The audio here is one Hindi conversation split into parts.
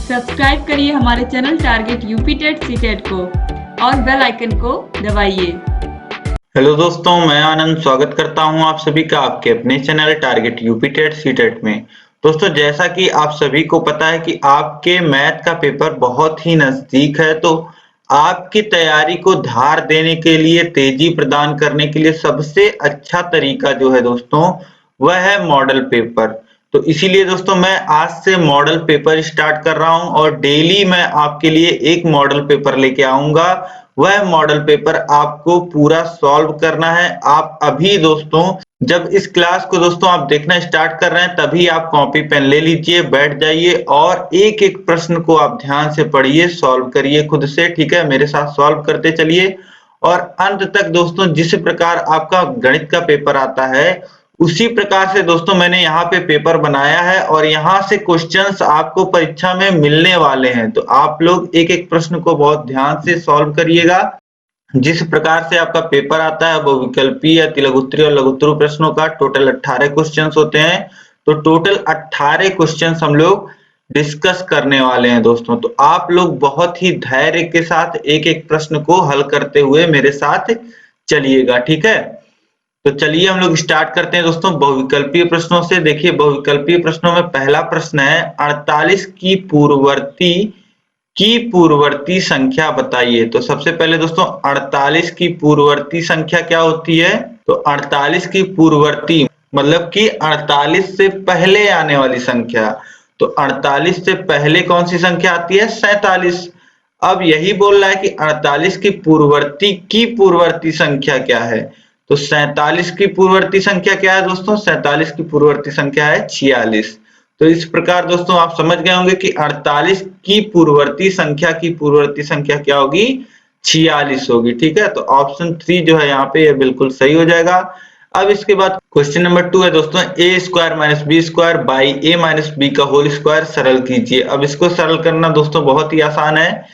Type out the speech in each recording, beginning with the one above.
सब्सक्राइब करिए हमारे channel target UP TET CTET को और बेल आइकन को दबाइए। हेलो दोस्तों, मैं आनंद स्वागत करता हूं आप सभी का आपके अपने channel target UP TET CTET में। दोस्तों, जैसा कि आप सभी को पता है कि आपके मैथ का पेपर बहुत ही नजदीक है, तो आपकी तैयारी को धार देने के लिए, तेजी प्रदान करने के लिए सबसे अच्छा तरीका जो है दोस्तों, वह है मॉडल पेपर। तो इसीलिए दोस्तों मैं आज से मॉडल पेपर स्टार्ट कर रहा हूं और डेली मैं आपके लिए एक मॉडल पेपर लेके आऊंगा। वह मॉडल पेपर आपको पूरा सॉल्व करना है। आप अभी दोस्तों जब इस क्लास को दोस्तों आप देखना स्टार्ट कर रहे हैं, तभी आप कॉपी पेन ले लीजिए, बैठ जाइए और एक एक प्रश्न को आप ध्यान से पढ़िए, सॉल्व करिए खुद से। ठीक है, मेरे साथ सॉल्व करते चलिए और अंत तक दोस्तों जिस प्रकार आपका गणित का पेपर आता है उसी प्रकार से दोस्तों मैंने यहाँ पे पेपर बनाया है और यहाँ से क्वेश्चंस आपको परीक्षा में मिलने वाले हैं। तो आप लोग एक एक प्रश्न को बहुत ध्यान से सॉल्व करिएगा। जिस प्रकार से आपका पेपर आता है वो विकल्पीय, तिलक उत्तरीय और लघु उत्तरीय प्रश्नों का टोटल 18 क्वेश्चंस होते हैं। तो टोटल 18 क्वेश्चंस हम लोग डिस्कस करने वाले हैं दोस्तों। तो आप लोग बहुत ही धैर्य के साथ एक एक प्रश्न को हल करते हुए मेरे साथ चलिएगा। ठीक है, तो चलिए हम लोग स्टार्ट करते हैं दोस्तों बहुविकल्पीय प्रश्नों से। देखिए, बहुविकल्पीय प्रश्नों में पहला प्रश्न है 48 की पूर्ववर्ती संख्या बताइए। तो सबसे पहले दोस्तों 48 की पूर्ववर्ती संख्या क्या होती है? तो 48 की पूर्ववर्ती मतलब कि 48 से पहले आने वाली संख्या। तो 48 से पहले कौन सी संख्या आती है? 47। अब यही बोल रहा है कि 48 की पूर्ववर्ती संख्या क्या है? तो 47 की पूर्ववर्ती संख्या क्या है दोस्तों? 47 की पूर्ववर्ती संख्या है 46। तो इस प्रकार दोस्तों आप समझ गए होंगे कि 48 की पूर्ववर्ती संख्या क्या होगी? 46 होगी। ठीक है, तो ऑप्शन 3 जो है यहाँ पे ये बिल्कुल सही हो जाएगा। अब इसके बाद क्वेश्चन नंबर 2 है दोस्तों, A square minus B square by A minus B का होल स्क्वायर सरल कीजिए। अब इसको सरल करना दोस्तों बहुत ही आसान है।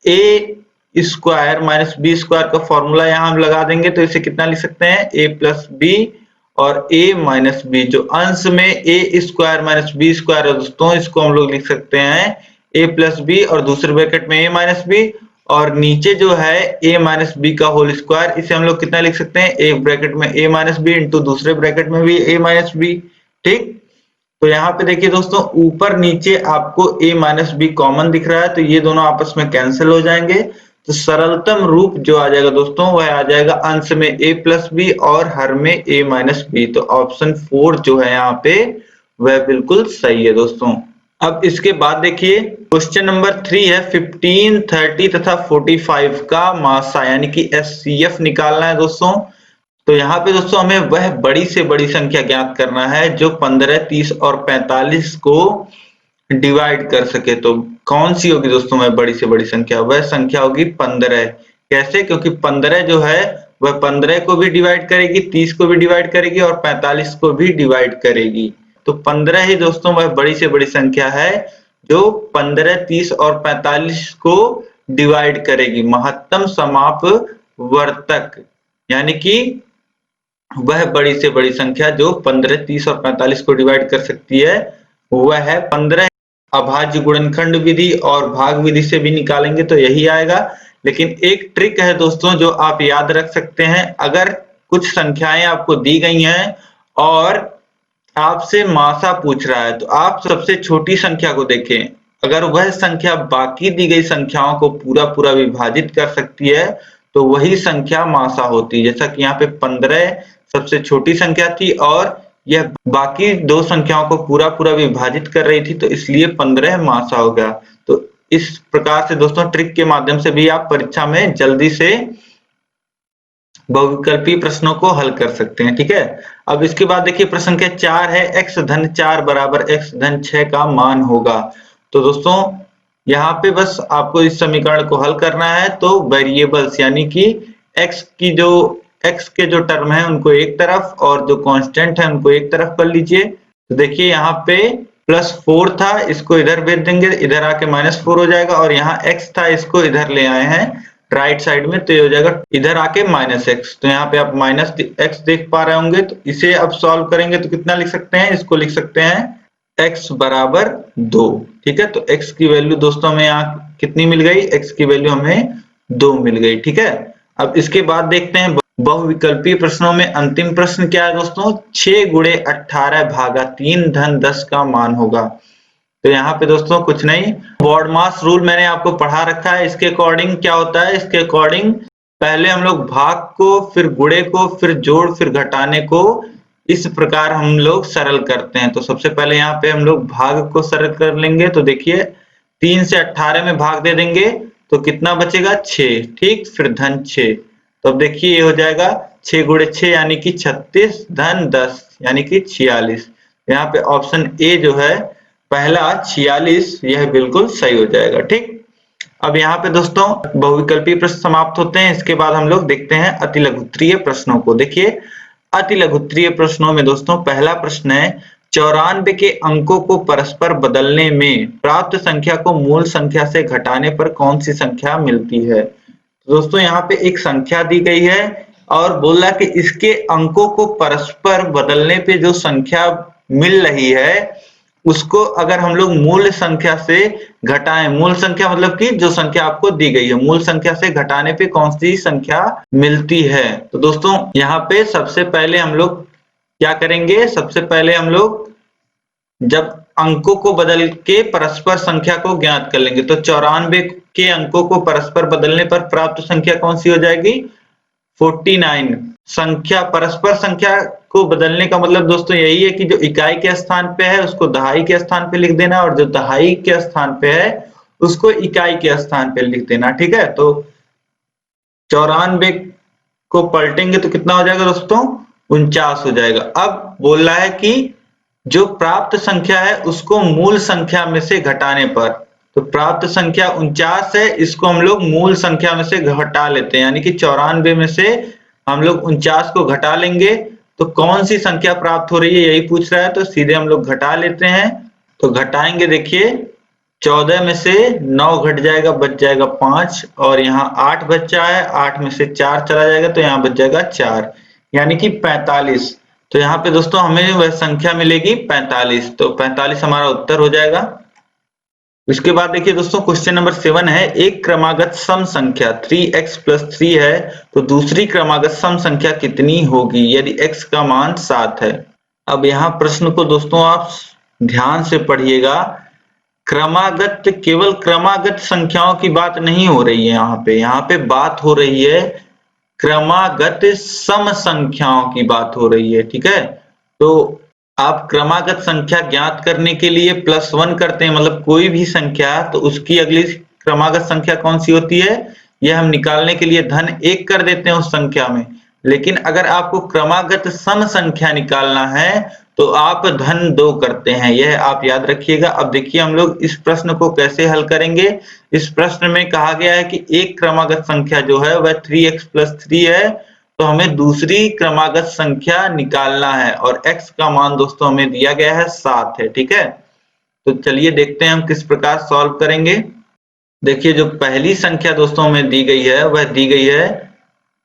ए स्क्वायर माइनस बी स्क्वायर का फॉर्मूला यहाँ हम लगा देंगे, तो इसे कितना लिख सकते हैं? ए प्लस बी और ए माइनस बी, जो अंश में ए स्क्वायर माइनस बी स्क्वायर है दोस्तों, इसको हम लोग लिख सकते हैं ए प्लस बी और दूसरे ब्रैकेट में ए माइनस बी, और नीचे जो है ए माइनस बी का होल स्क्वायर, इसे हम लोग कितना लिख सकते हैं? एक ब्रैकेट में ए माइनस बी इंटू दूसरे ब्रैकेट में भी ए माइनस बी। ठीक, तो यहाँ पे देखिए दोस्तों ऊपर नीचे आपको a माइनस बी कॉमन दिख रहा है, तो ये दोनों आपस में कैंसिल हो जाएंगे। तो सरलतम रूप जो आ जाएगा दोस्तों वह आ जाएगा अंश में a प्लस बी और हर में a माइनस बी। तो ऑप्शन 4 जो है यहाँ पे वह बिल्कुल सही है दोस्तों। अब इसके बाद देखिए क्वेश्चन नंबर 3 है 15, 30 तथा 45 का मासा यानी कि एचसीएफ निकालना है दोस्तों। तो यहाँ पे दोस्तों हमें वह बड़ी से बड़ी संख्या ज्ञात करना है जो 15, 30 और 45 को डिवाइड कर सके। तो कौन सी होगी दोस्तों वह बड़ी से बड़ी संख्या? वह संख्या होगी 15। कैसे? क्योंकि 15 जो है वह 15 को भी डिवाइड करेगी, 30 को भी डिवाइड करेगी और 45 को भी डिवाइड करेगी। तो 15 ही दोस्तों वह बड़ी से बड़ी संख्या है जो 15, 30 और 45 को डिवाइड करेगी। महत्तम समाप वर्तक यानी कि वह बड़ी से बड़ी संख्या जो 15, 30 और 45 को डिवाइड कर सकती है वह है 15। अभाज्य गुणनखंड विधि और भाग विधि से भी निकालेंगे तो यही आएगा। लेकिन एक ट्रिक है दोस्तों जो आप याद रख सकते हैं, अगर कुछ संख्याएं आपको दी गई हैं और आपसे मासा पूछ रहा है तो आप सबसे छोटी संख्या को देखें। अगर वह संख्या बाकी दी गई संख्याओं को पूरा पूरा विभाजित कर सकती है तो वही संख्या मासा होती है। जैसा कि यहाँ पे 15 सबसे छोटी संख्या थी और यह बाकी दो संख्याओं को पूरा पूरा विभाजित कर रही थी, तो इसलिए 15 मासा हो गया। तो इस प्रकार से दोस्तों ट्रिक के माध्यम से भी आप परीक्षा में जल्दी से बहुविकल्पीय प्रश्नों को हल कर सकते हैं। ठीक है, अब इसके बाद देखिए प्रश्न संख्या 4 है x धन 4 बराबर x धन 6 का मान होगा। तो दोस्तों यहाँ पे बस आपको इस समीकरण को हल करना है। तो वेरिएबल्स यानी कि x के जो टर्म है उनको एक तरफ और जो कांस्टेंट है उनको एक तरफ कर लीजिए। तो देखिए यहाँ पे +4 था, इसको इधर भेज देंगे, इधर आके -4 हो जाएगा, और यहाँ x था इसको इधर ले आए हैं राइट साइड में, तो ये हो जाएगा इधर आके -x। तो यहाँ पे आप -x देख पा रहे होंगे। तो इसे अब सॉल्व करेंगे तो कितना लिख सकते हैं? इसको लिख सकते हैं x बराबर 2। ठीक है, तो x की वैल्यू दोस्तों हमें यहाँ कितनी मिल गई, x की वैल्यू हमें 2 मिल गई। ठीक है, अब इसके बाद देखते हैं बहुविकल्पीय प्रश्नों में अंतिम प्रश्न क्या है दोस्तों, 6 गुणे 18 भागा 3 धन 10 का मान होगा। तो यहाँ पे दोस्तों कुछ नहीं, बॉड मास रूल मैंने आपको पढ़ा रखा है। इसके अकॉर्डिंग क्या होता है, इसके अकॉर्डिंग पहले हम लोग भाग को, फिर गुणे को, फिर जोड़, फिर घटाने को इस प्रकार हम लोग सरल करते हैं। तो सबसे पहले यहाँ पे हम लोग भाग को सरल कर लेंगे। तो देखिए 3 से 18 में भाग दे देंगे तो कितना बचेगा, 6। ठीक, फिर धन 6। तो अब देखिए ये हो जाएगा 6 गुणे 6 यानी कि 36 धन 10 यानी कि 46। यहाँ पे ऑप्शन ए जो है पहला 46 यह बिल्कुल सही हो जाएगा। ठीक, अब यहाँ पे दोस्तों बहुविकल्पीय प्रश्न समाप्त होते हैं। इसके बाद हम लोग देखते हैं अतिलघुत्तरीय प्रश्नों को। देखिए अतिलघुत्तरीय प्रश्नों में दोस्तों पहला प्रश्न है, 94 के अंकों को परस्पर बदलने में प्राप्त संख्या को मूल संख्या से घटाने पर कौन सी संख्या मिलती है। तो दोस्तों यहाँ पे एक संख्या दी गई है और बोला कि इसके अंकों को परस्पर बदलने पे जो संख्या मिल रही है उसको अगर हम लोग मूल संख्या से घटाएं, मूल संख्या मतलब कि जो संख्या आपको दी गई है, मूल संख्या से घटाने पे कौन सी संख्या मिलती है। तो दोस्तों यहाँ पे सबसे पहले हम लोग क्या करेंगे, सबसे पहले हम लोग जब अंकों को बदल के परस्पर संख्या को ज्ञात कर लेंगे तो 94 के अंकों को परस्पर बदलने पर प्राप्त संख्या कौन सी हो जाएगी, 49। संख्या परस्पर संख्या को बदलने का मतलब दोस्तों यही है कि जो इकाई के स्थान पे है उसको दहाई के स्थान पे लिख देना और जो दहाई के स्थान पे है उसको इकाई के स्थान पे लिख देना। ठीक है, तो 94 को पलटेंगे तो कितना हो जाएगा दोस्तों, 49 हो जाएगा। अब बोल रहा है कि जो प्राप्त संख्या है उसको मूल संख्या में से घटाने पर, तो प्राप्त संख्या 49 है, इसको हम लोग मूल संख्या में से घटा लेते हैं, यानी कि 94 में से हम लोग 49 को घटा लेंगे तो कौन सी संख्या प्राप्त हो रही है यही पूछ रहा है। तो सीधे हम लोग घटा लेते हैं। तो घटाएंगे, देखिए 14 में से 9 घट जाएगा, बच जाएगा 5 और यहाँ 8 बचा है, 8 में से 4 चला जाएगा तो यहाँ बच जाएगा 4 यानी कि 45। तो यहाँ पे दोस्तों हमें वह संख्या मिलेगी 45, तो 45 हमारा उत्तर हो जाएगा। इसके बाद देखिए दोस्तों क्वेश्चन नंबर 7 है, एक क्रमागत सम संख्या 3x + 3 है तो दूसरी क्रमागत सम संख्या कितनी होगी यदि x का मान 7 है। अब यहाँ प्रश्न को दोस्तों आप ध्यान से पढ़िएगा, क्रमागत केवल क्रमागत संख्याओं की बात नहीं हो रही है, यहाँ पे बात हो रही है क्रमागत सम संख्याओं की बात हो रही है। ठीक है, तो आप क्रमागत संख्या ज्ञात करने के लिए +1 करते हैं, मतलब कोई भी संख्या तो उसकी अगली क्रमागत संख्या कौन सी होती है यह हम निकालने के लिए धन 1 कर देते हैं उस संख्या में। लेकिन अगर आपको क्रमागत सम संख्या निकालना है तो आप धन 2 करते हैं, यह आप याद रखिएगा। अब देखिए हम लोग इस प्रश्न को कैसे हल करेंगे। इस प्रश्न में कहा गया है कि एक क्रमागत संख्या जो है वह 3x + 3 है, तो हमें दूसरी क्रमागत संख्या निकालना है और x का मान दोस्तों हमें दिया गया है 7 है। ठीक है, तो चलिए देखते हैं हम किस प्रकार सॉल्व करेंगे। देखिए जो पहली संख्या दोस्तों हमें दी गई है वह दी गई है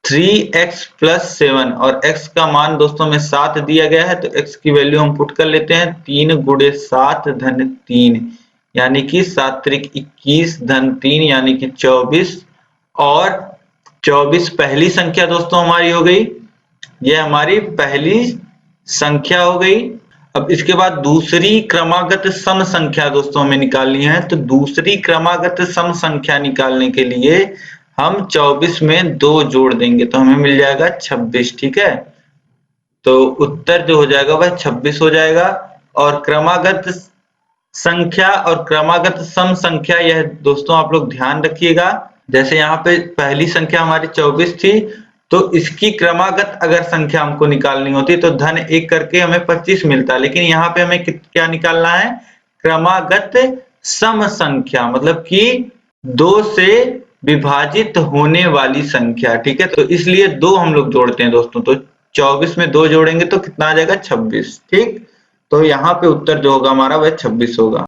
3x + 7 और x का मान दोस्तों में 7 दिया गया है, तो x की वैल्यू हम पुट कर लेते हैं 3 × 7 धन 3 यानी कि 7 त्रिक 21 धन 3 यानी कि 24 और 24 पहली संख्या दोस्तों हमारी हो गई, यह हमारी पहली संख्या हो गई। अब इसके बाद दूसरी क्रमागत सम संख्या दोस्तों हमें निकालनी है, तो दूसरी क्रमागत सम संख्या निकालने के लिए हम 24 में 2 जोड़ देंगे तो हमें मिल जाएगा 26। ठीक है, तो उत्तर जो हो जाएगा वह 26 हो जाएगा। और क्रमागत संख्या और क्रमागत सम संख्या यह दोस्तों आप लोग ध्यान रखिएगा, जैसे यहाँ पे पहली संख्या हमारी 24 थी तो इसकी क्रमागत अगर संख्या हमको निकालनी होती तो धन 1 करके हमें 25 मिलता, लेकिन यहाँ पे हमें क्या निकालना है, क्रमागत सम संख्या मतलब कि 2 से विभाजित होने वाली संख्या। ठीक है, तो इसलिए 2 हम लोग जोड़ते हैं दोस्तों, तो 24 में 2 जोड़ेंगे तो कितना आ जाएगा 26। ठीक, तो यहाँ पे उत्तर जो होगा हमारा वह 26 होगा।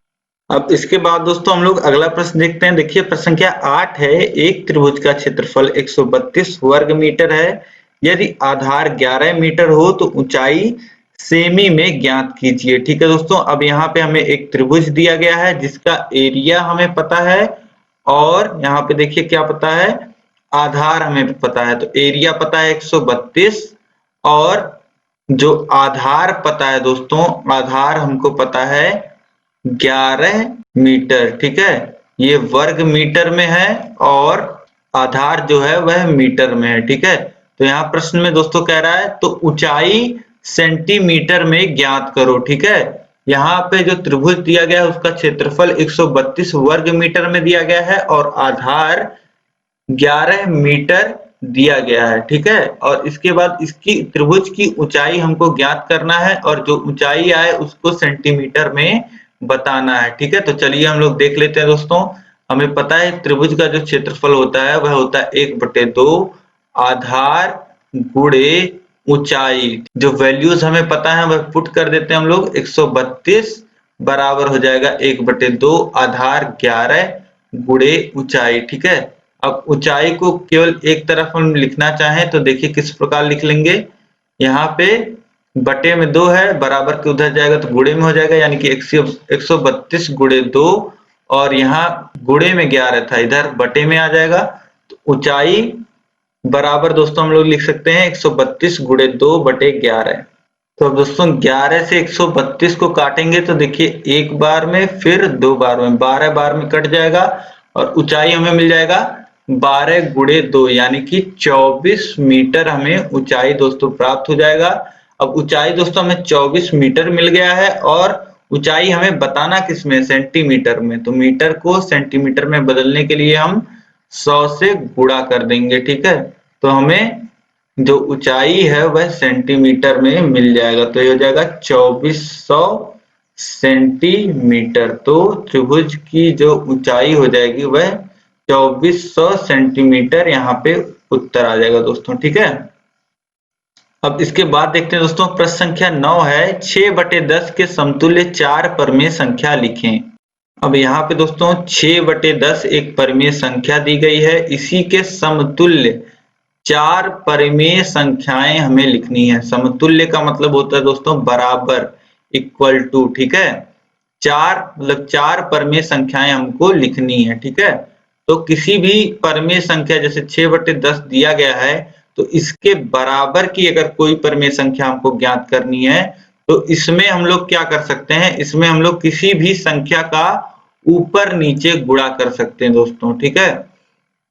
अब इसके बाद दोस्तों हम लोग अगला प्रश्न देखते हैं। देखिए प्रश्न संख्या 8 है, एक त्रिभुज का क्षेत्रफल 132 वर्ग मीटर है, यदि आधार 11 मीटर हो तो ऊंचाई सेमी में ज्ञात कीजिए। ठीक है दोस्तों, अब यहाँ पे हमें एक त्रिभुज दिया गया है जिसका एरिया हमें पता है और यहाँ पे देखिए क्या पता है, आधार हमें पता है। तो एरिया पता है 132 और जो आधार पता है दोस्तों, आधार हमको पता है 11 मीटर। ठीक है, ये वर्ग मीटर में है और आधार जो है वह मीटर में है। ठीक है, तो यहाँ प्रश्न में दोस्तों कह रहा है तो ऊंचाई सेंटीमीटर में ज्ञात करो। ठीक है, यहाँ पे जो त्रिभुज दिया गया है उसका क्षेत्रफल 132 वर्ग मीटर में दिया गया है और आधार 11 मीटर दिया गया है। ठीक है, और इसके बाद इसकी त्रिभुज की ऊंचाई हमको ज्ञात करना है और जो ऊंचाई आए उसको सेंटीमीटर में बताना है। ठीक है, तो चलिए हम लोग देख लेते हैं दोस्तों। हमें पता है त्रिभुज का जो क्षेत्रफल होता है वह होता है 1/2 आधार गुणे ऊंचाई। जो वैल्यूज हमें पता है वह पुट कर देते हैं हम लोग। 132 बराबर हो जाएगा 1/2 आधार 11 गुणे ऊंचाई। ठीक है, अब ऊंचाई को केवल एक तरफ हम लिखना चाहें तो देखिए किस प्रकार लिख लेंगे। यहाँ पे बटे में 2 है, बराबर के उधर जाएगा तो गुणे में हो जाएगा, यानी कि 132 गुणे 2 और यहाँ गुणे में 11 था, इधर बटे में आ जाएगा। तो ऊंचाई बराबर दोस्तों हम लोग लिख सकते हैं 132 गुणे 2 बटे 11। तो अब दोस्तों 11 से 132 को काटेंगे तो देखिए एक बार में फिर 2 बार में, 12 बार में कट जाएगा और ऊंचाई हमें मिल जाएगा 12 गुणे 2 यानी कि 24 मीटर हमें ऊंचाई दोस्तों प्राप्त हो जाएगा। अब ऊंचाई दोस्तों हमें 24 मीटर मिल गया है और ऊंचाई हमें बताना किसमें, सेंटीमीटर में। तो मीटर को सेंटीमीटर में बदलने के लिए हम 100 से गुणा कर देंगे। ठीक है, तो हमें जो ऊंचाई है वह सेंटीमीटर में मिल जाएगा, तो ये हो जाएगा 2400 सेंटीमीटर। तो त्रिभुज की जो ऊंचाई हो जाएगी वह 2400 सेंटीमीटर यहाँ पे उत्तर आ जाएगा दोस्तों। ठीक है, अब इसके बाद देखते हैं दोस्तों प्रश्न संख्या 9 है 6/10 के समतुल्य 4 परमेय संख्या लिखें। अब यहाँ पे दोस्तों 6/10 एक परमेय संख्या दी गई है, इसी के समतुल्य 4 परमेय संख्याएं हमें लिखनी है। समतुल्य का मतलब होता है दोस्तों बराबर, इक्वल टू। ठीक है, 4 मतलब 4 परमेय संख्याएं हमको लिखनी है। ठीक है, तो किसी भी परमेय संख्या जैसे 6/10 दिया गया है तो इसके बराबर की अगर कोई परमेय संख्या हमको ज्ञात करनी है तो इसमें हम लोग क्या कर सकते हैं, इसमें हम लोग किसी भी संख्या का ऊपर नीचे गुणा कर सकते हैं दोस्तों। ठीक है,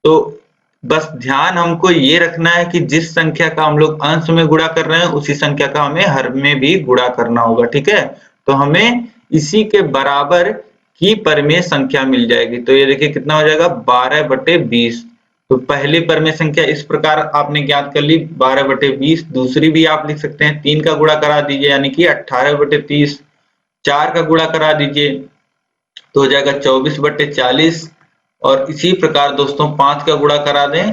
तो बस ध्यान हमको ये रखना है कि जिस संख्या का हम लोग अंश में गुणा कर रहे हैं उसी संख्या का हमें हर में भी गुणा करना होगा। ठीक है, तो हमें इसी के बराबर की परमेय संख्या मिल जाएगी। तो ये देखिए कितना हो जाएगा 12/20। तो पहली परमेय संख्या इस प्रकार आपने ज्ञात कर ली 12/20। दूसरी भी आप लिख सकते हैं, 3 का गुणा करा दीजिए यानी कि 18/30। 4 का गुणा करा दीजिए तो हो जाएगा 24/40 और इसी प्रकार दोस्तों 5 का गुणा करा दें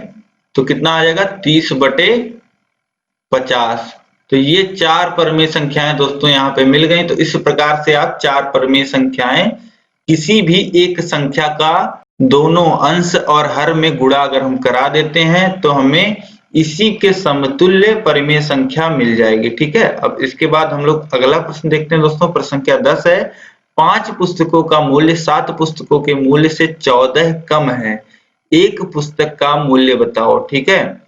तो कितना आ जाएगा 30/50। तो ये 4 परमेय संख्याएं दोस्तों यहाँ पे मिल गई। तो इस प्रकार से आप 4 परमेय संख्याएं किसी भी एक संख्या का दोनों अंश और हर में गुणा अगर हम करा देते हैं तो हमें इसी के समतुल्य परमेय संख्या मिल जाएगी। ठीक है, अब इसके बाद हम लोग अगला प्रश्न देखते हैं दोस्तों। प्रश्न संख्या 10 है 5 पुस्तकों का मूल्य 7 पुस्तकों के मूल्य से 14 कम है, एक पुस्तक का मूल्य बताओ। ठीक है,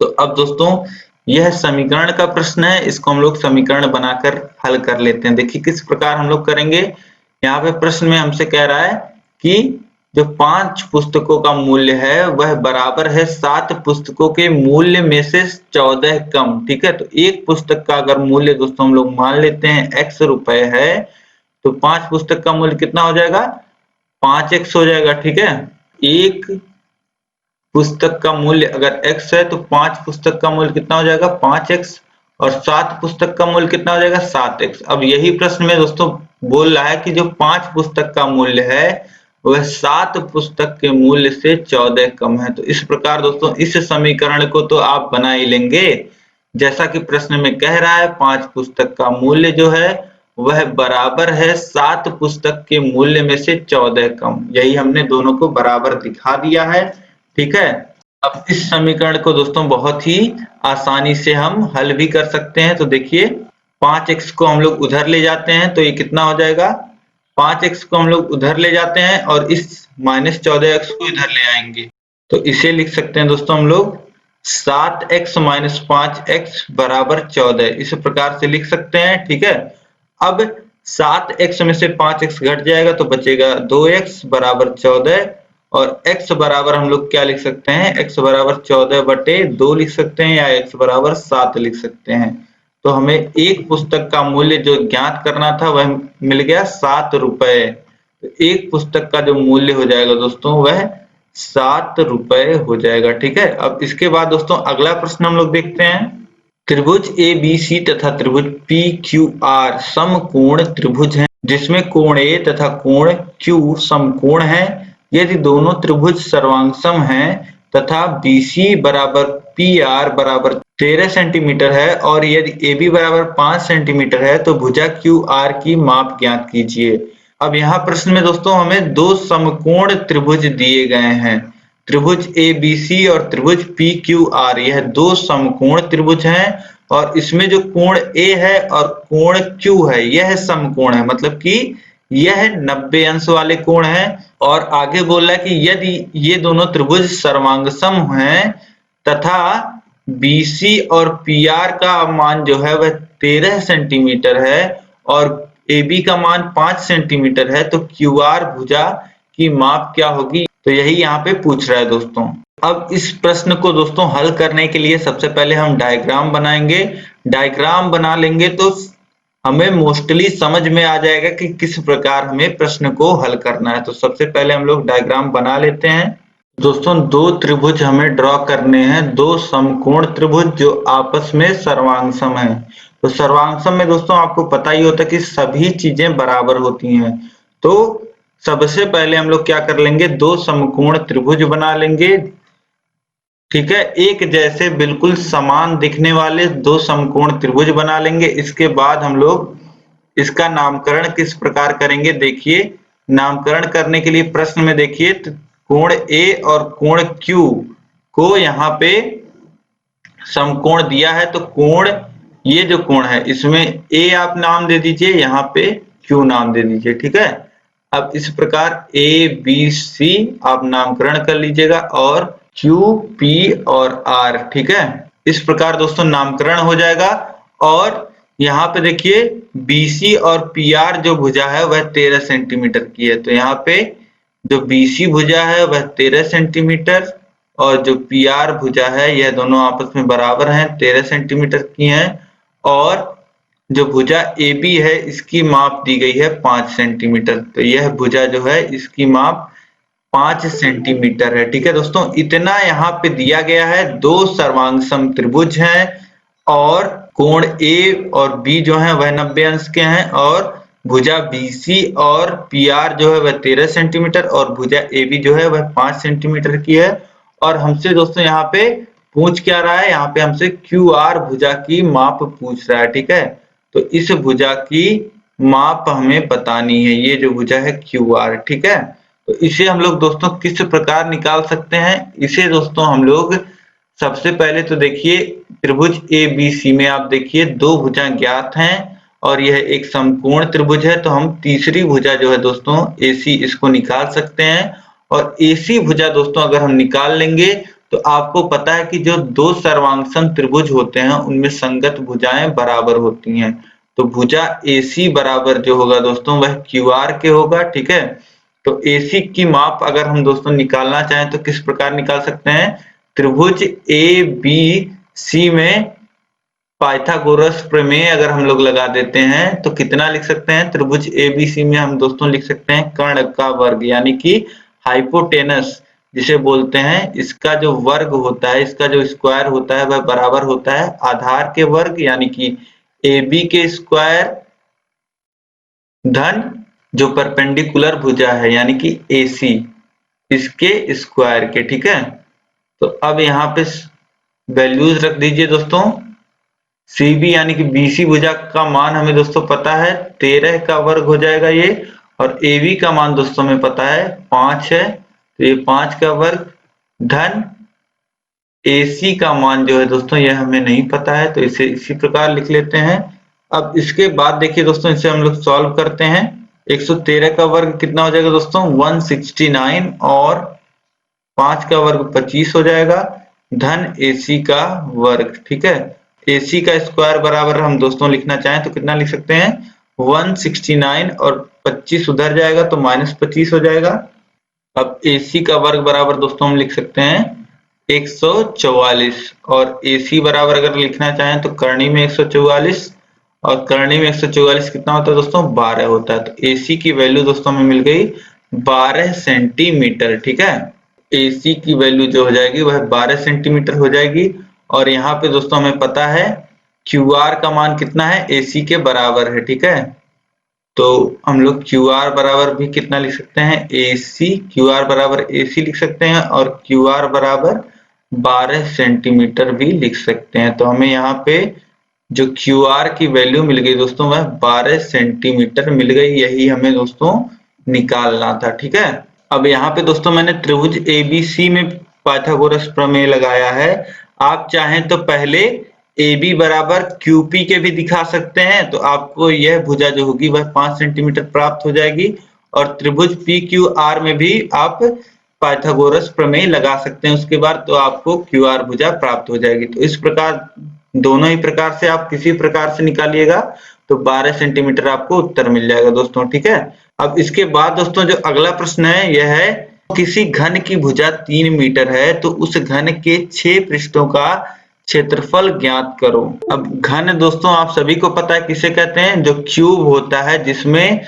तो अब दोस्तों यह समीकरण का प्रश्न है, इसको हम लोग समीकरण बनाकर हल कर लेते हैं। देखिए किस प्रकार हम लोग करेंगे। यहाँ पे प्रश्न में हमसे कह रहा है कि जो 5 पुस्तकों का मूल्य है वह बराबर है 7 पुस्तकों के मूल्य में से 14 कम। ठीक है, तो एक पुस्तक का अगर मूल्य दोस्तों हम लोग मान लेते हैं x रुपए है तो 5 पुस्तक का मूल्य कितना हो जाएगा 5x हो जाएगा। ठीक है, एक पुस्तक का मूल्य अगर x है तो 5 पुस्तक का मूल्य कितना हो जाएगा 5x और 7 पुस्तक का मूल्य कितना हो जाएगा 7x। अब यही प्रश्न में दोस्तों बोल रहा है कि जो 5 पुस्तक का मूल्य है वह 7 पुस्तक के मूल्य से 14 कम है। तो इस प्रकार दोस्तों इस समीकरण को तो आप बना ही लेंगे, जैसा कि प्रश्न में कह रहा है 5 पुस्तक का मूल्य जो है वह बराबर है 7 पुस्तक के मूल्य में से 14 कम। यही हमने दोनों को बराबर दिखा दिया है। ठीक है, अब इस समीकरण को दोस्तों बहुत ही आसानी से हम हल भी कर सकते हैं। तो देखिए 5x को हम लोग उधर ले जाते हैं तो ये कितना हो जाएगा, 5x को हम लोग उधर ले जाते हैं और इस -14x को इधर ले आएंगे तो इसे लिख सकते हैं दोस्तों हम लोग 7x - 5x बराबर 14, इस प्रकार से लिख सकते हैं। ठीक है, अब 7x में से 5x घट जाएगा तो बचेगा 2x बराबर 14 और x बराबर हम लोग क्या लिख सकते हैं, x बराबर 14/2 लिख सकते हैं या x बराबर 7 लिख सकते हैं। तो हमें एक पुस्तक का मूल्य जो ज्ञात करना था वह मिल गया 7 रुपए। तो एक पुस्तक का जो मूल्य हो जाएगा दोस्तों वह 7 रुपए हो जाएगा। ठीक है, अब इसके बाद दोस्तों अगला प्रश्न हम लोग देखते हैं। त्रिभुज ABC तथा त्रिभुज PQR समकोण त्रिभुज हैं, जिसमें कोण A तथा कोण Q समकोण है। यदि दोनों त्रिभुज सर्वांगसम हैं तथा BC बराबर PR बराबर 13 सेंटीमीटर है और यदि AB बराबर 5 सेंटीमीटर है तो भुजा QR की माप ज्ञात कीजिए। अब यहाँ प्रश्न में दोस्तों हमें दो समकोण त्रिभुज दिए गए हैं, त्रिभुज ABC और त्रिभुज PQR, यह दो समकोण त्रिभुज हैं और इसमें जो कोण A है और कोण Q है यह समकोण है, मतलब कि यह 90 अंश वाले कोण है। और आगे बोल रहा है कि यदि ये दोनों त्रिभुज सर्वांगसम हैं तथा BC और PR का मान जो है वह 13 सेंटीमीटर है और AB का मान 5 सेंटीमीटर है तो QR भुजा की माप क्या होगी, तो यही यहाँ पे पूछ रहा है दोस्तों। अब इस प्रश्न को दोस्तों हल करने के लिए सबसे पहले हम डायग्राम बनाएंगे। डायग्राम बना लेंगे तो हमें मोस्टली समझ में आ जाएगा कि किस प्रकार हमें प्रश्न को हल करना है। तो सबसे पहले हम लोग डायग्राम बना लेते हैं। दोस्तों दो त्रिभुज हमें ड्रॉ करने हैं, दो समकोण त्रिभुज जो आपस में सर्वांगसम है। तो सर्वांगसम में दोस्तों आपको पता ही होता है कि सभी चीजें बराबर होती हैं। तो सबसे पहले हम लोग क्या कर लेंगे, दो समकोण त्रिभुज बना लेंगे। ठीक है, एक जैसे बिल्कुल समान दिखने वाले दो समकोण त्रिभुज बना लेंगे। इसके बाद हम लोग इसका नामकरण किस प्रकार करेंगे, देखिए नामकरण करने के लिए प्रश्न में देखिए कोण A और कोण Q को यहाँ पे समकोण दिया है तो कोण, ये जो कोण है इसमें A आप नाम दे दीजिए, यहाँ पे Q नाम दे दीजिए। ठीक है, अब इस प्रकार A B C आप नामकरण कर लीजिएगा और Q P और R। ठीक है, इस प्रकार दोस्तों नामकरण हो जाएगा। और यहाँ पे देखिए BC और PR जो भुजा है वह 13 सेंटीमीटर की है, तो यहाँ पे जो BC भुजा है वह 13 सेंटीमीटर और जो PR भुजा है यह दोनों आपस में बराबर हैं, 13 सेंटीमीटर की हैं। और जो भुजा AB है इसकी माप दी गई है 5 सेंटीमीटर, तो यह भुजा जो है इसकी माप 5 सेंटीमीटर है। ठीक है दोस्तों, इतना यहाँ पे दिया गया है। दो सर्वांगसम त्रिभुज हैं और कोण A और B जो है वह 90 अंश के हैं और भुजा BC और PR जो है वह 13 सेंटीमीटर और भुजा AB जो है वह 5 सेंटीमीटर की है। और हमसे दोस्तों यहाँ पे पूछ क्या रहा है, यहाँ पे हमसे QR भुजा की माप पूछ रहा है। ठीक है, तो इस भुजा की माप हमें बतानी है, ये जो भुजा है QR। ठीक है, तो इसे हम लोग दोस्तों किस प्रकार निकाल सकते हैं, इसे दोस्तों हम लोग सबसे पहले तो देखिए त्रिभुज ABC में आप देखिए दो भुजा ज्ञात हैं और यह एक समकोण त्रिभुज है, तो हम तीसरी भुजा जो है दोस्तों AC इसको निकाल सकते हैं। और AC भुजा दोस्तों अगर हम निकाल लेंगे तो आपको पता है कि जो दो सर्वांगसम त्रिभुज होते हैं उनमें संगत भुजाएं बराबर होती हैं, तो भुजा AC बराबर जो होगा दोस्तों वह QR के होगा। ठीक है, तो AC की माप अगर हम दोस्तों निकालना चाहें तो किस प्रकार निकाल सकते हैं, त्रिभुज ABC में पाइथागोरस प्रमेय अगर हम लोग लगा देते हैं तो कितना लिख सकते हैं, त्रिभुज ABC में हम दोस्तों लिख सकते हैं कर्ण का वर्ग यानी कि हाइपोटेनस जिसे बोलते हैं, इसका जो वर्ग होता है, इसका जो स्क्वायर होता है वह बराबर होता है आधार के वर्ग यानी कि AB के स्क्वायर धन जो परपेंडिकुलर भुजा है यानी कि AC इसके स्क्वायर के। ठीक है, तो अब यहाँ पे वैल्यूज रख दीजिए दोस्तों। CB यानी कि BC भुजा का मान हमें दोस्तों पता है 13 का वर्ग हो जाएगा ये, और AB का मान दोस्तों हमें पता है 5 है, तो ये 5 का वर्ग धन AC का मान जो है दोस्तों यह हमें नहीं पता है, तो इसे इसी प्रकार लिख लेते हैं। अब इसके बाद देखिए दोस्तों, इसे हम लोग सॉल्व करते हैं। 113 का वर्ग कितना हो जाएगा दोस्तों? 169, और 5 का वर्ग 25 हो जाएगा, धन AC का वर्ग। ठीक है, AC का स्क्वायर बराबर हम दोस्तों लिखना चाहें तो कितना लिख सकते हैं? 169 और 25 उधर जाएगा तो -25 हो जाएगा। अब AC का वर्ग बराबर दोस्तों हम लिख सकते हैं 144, और AC बराबर अगर लिखना चाहें तो करनी में 144, और करनी में 144 कितना होता है दोस्तों? 12 होता है। तो AC की वैल्यू दोस्तों हमें मिल गई 12 सेंटीमीटर। ठीक है, AC की वैल्यू जो हो जाएगी वह 12 सेंटीमीटर हो जाएगी। और यहाँ पे दोस्तों हमें पता है QR का मान कितना है? AC के बराबर है। ठीक है, तो हम लोग QR बराबर भी कितना लिख सकते हैं? AC, QR बराबर AC लिख सकते हैं, और QR बराबर 12 सेंटीमीटर भी लिख सकते हैं। तो हमें यहाँ पे जो QR की वैल्यू मिल गई दोस्तों वह 12 सेंटीमीटर मिल गई। यही हमें दोस्तों निकालना था। ठीक है, अब यहाँ पे दोस्तों मैंने त्रिभुज ABC में पाइथागोरस प्रमेय लगाया है। आप चाहें तो पहले AB बराबर QP के भी दिखा सकते हैं, तो आपको यह भुजा जो होगी वह 5 सेंटीमीटर प्राप्त हो जाएगी। और त्रिभुज PQR में भी आप पाइथागोरस प्रमेय लगा सकते हैं, उसके बाद तो आपको QR भुजा प्राप्त हो जाएगी। तो इस प्रकार दोनों ही प्रकार से आप किसी प्रकार से निकालिएगा तो 12 सेंटीमीटर आपको उत्तर मिल जाएगा दोस्तों। ठीक है, अब इसके बाद दोस्तों जो अगला प्रश्न है यह है, किसी घन की भुजा 3 मीटर है तो उस घन के 6 पृष्ठों का क्षेत्रफल ज्ञात करो। अब घन दोस्तों आप सभी को पता है किसे कहते हैं? जो क्यूब होता है जिसमें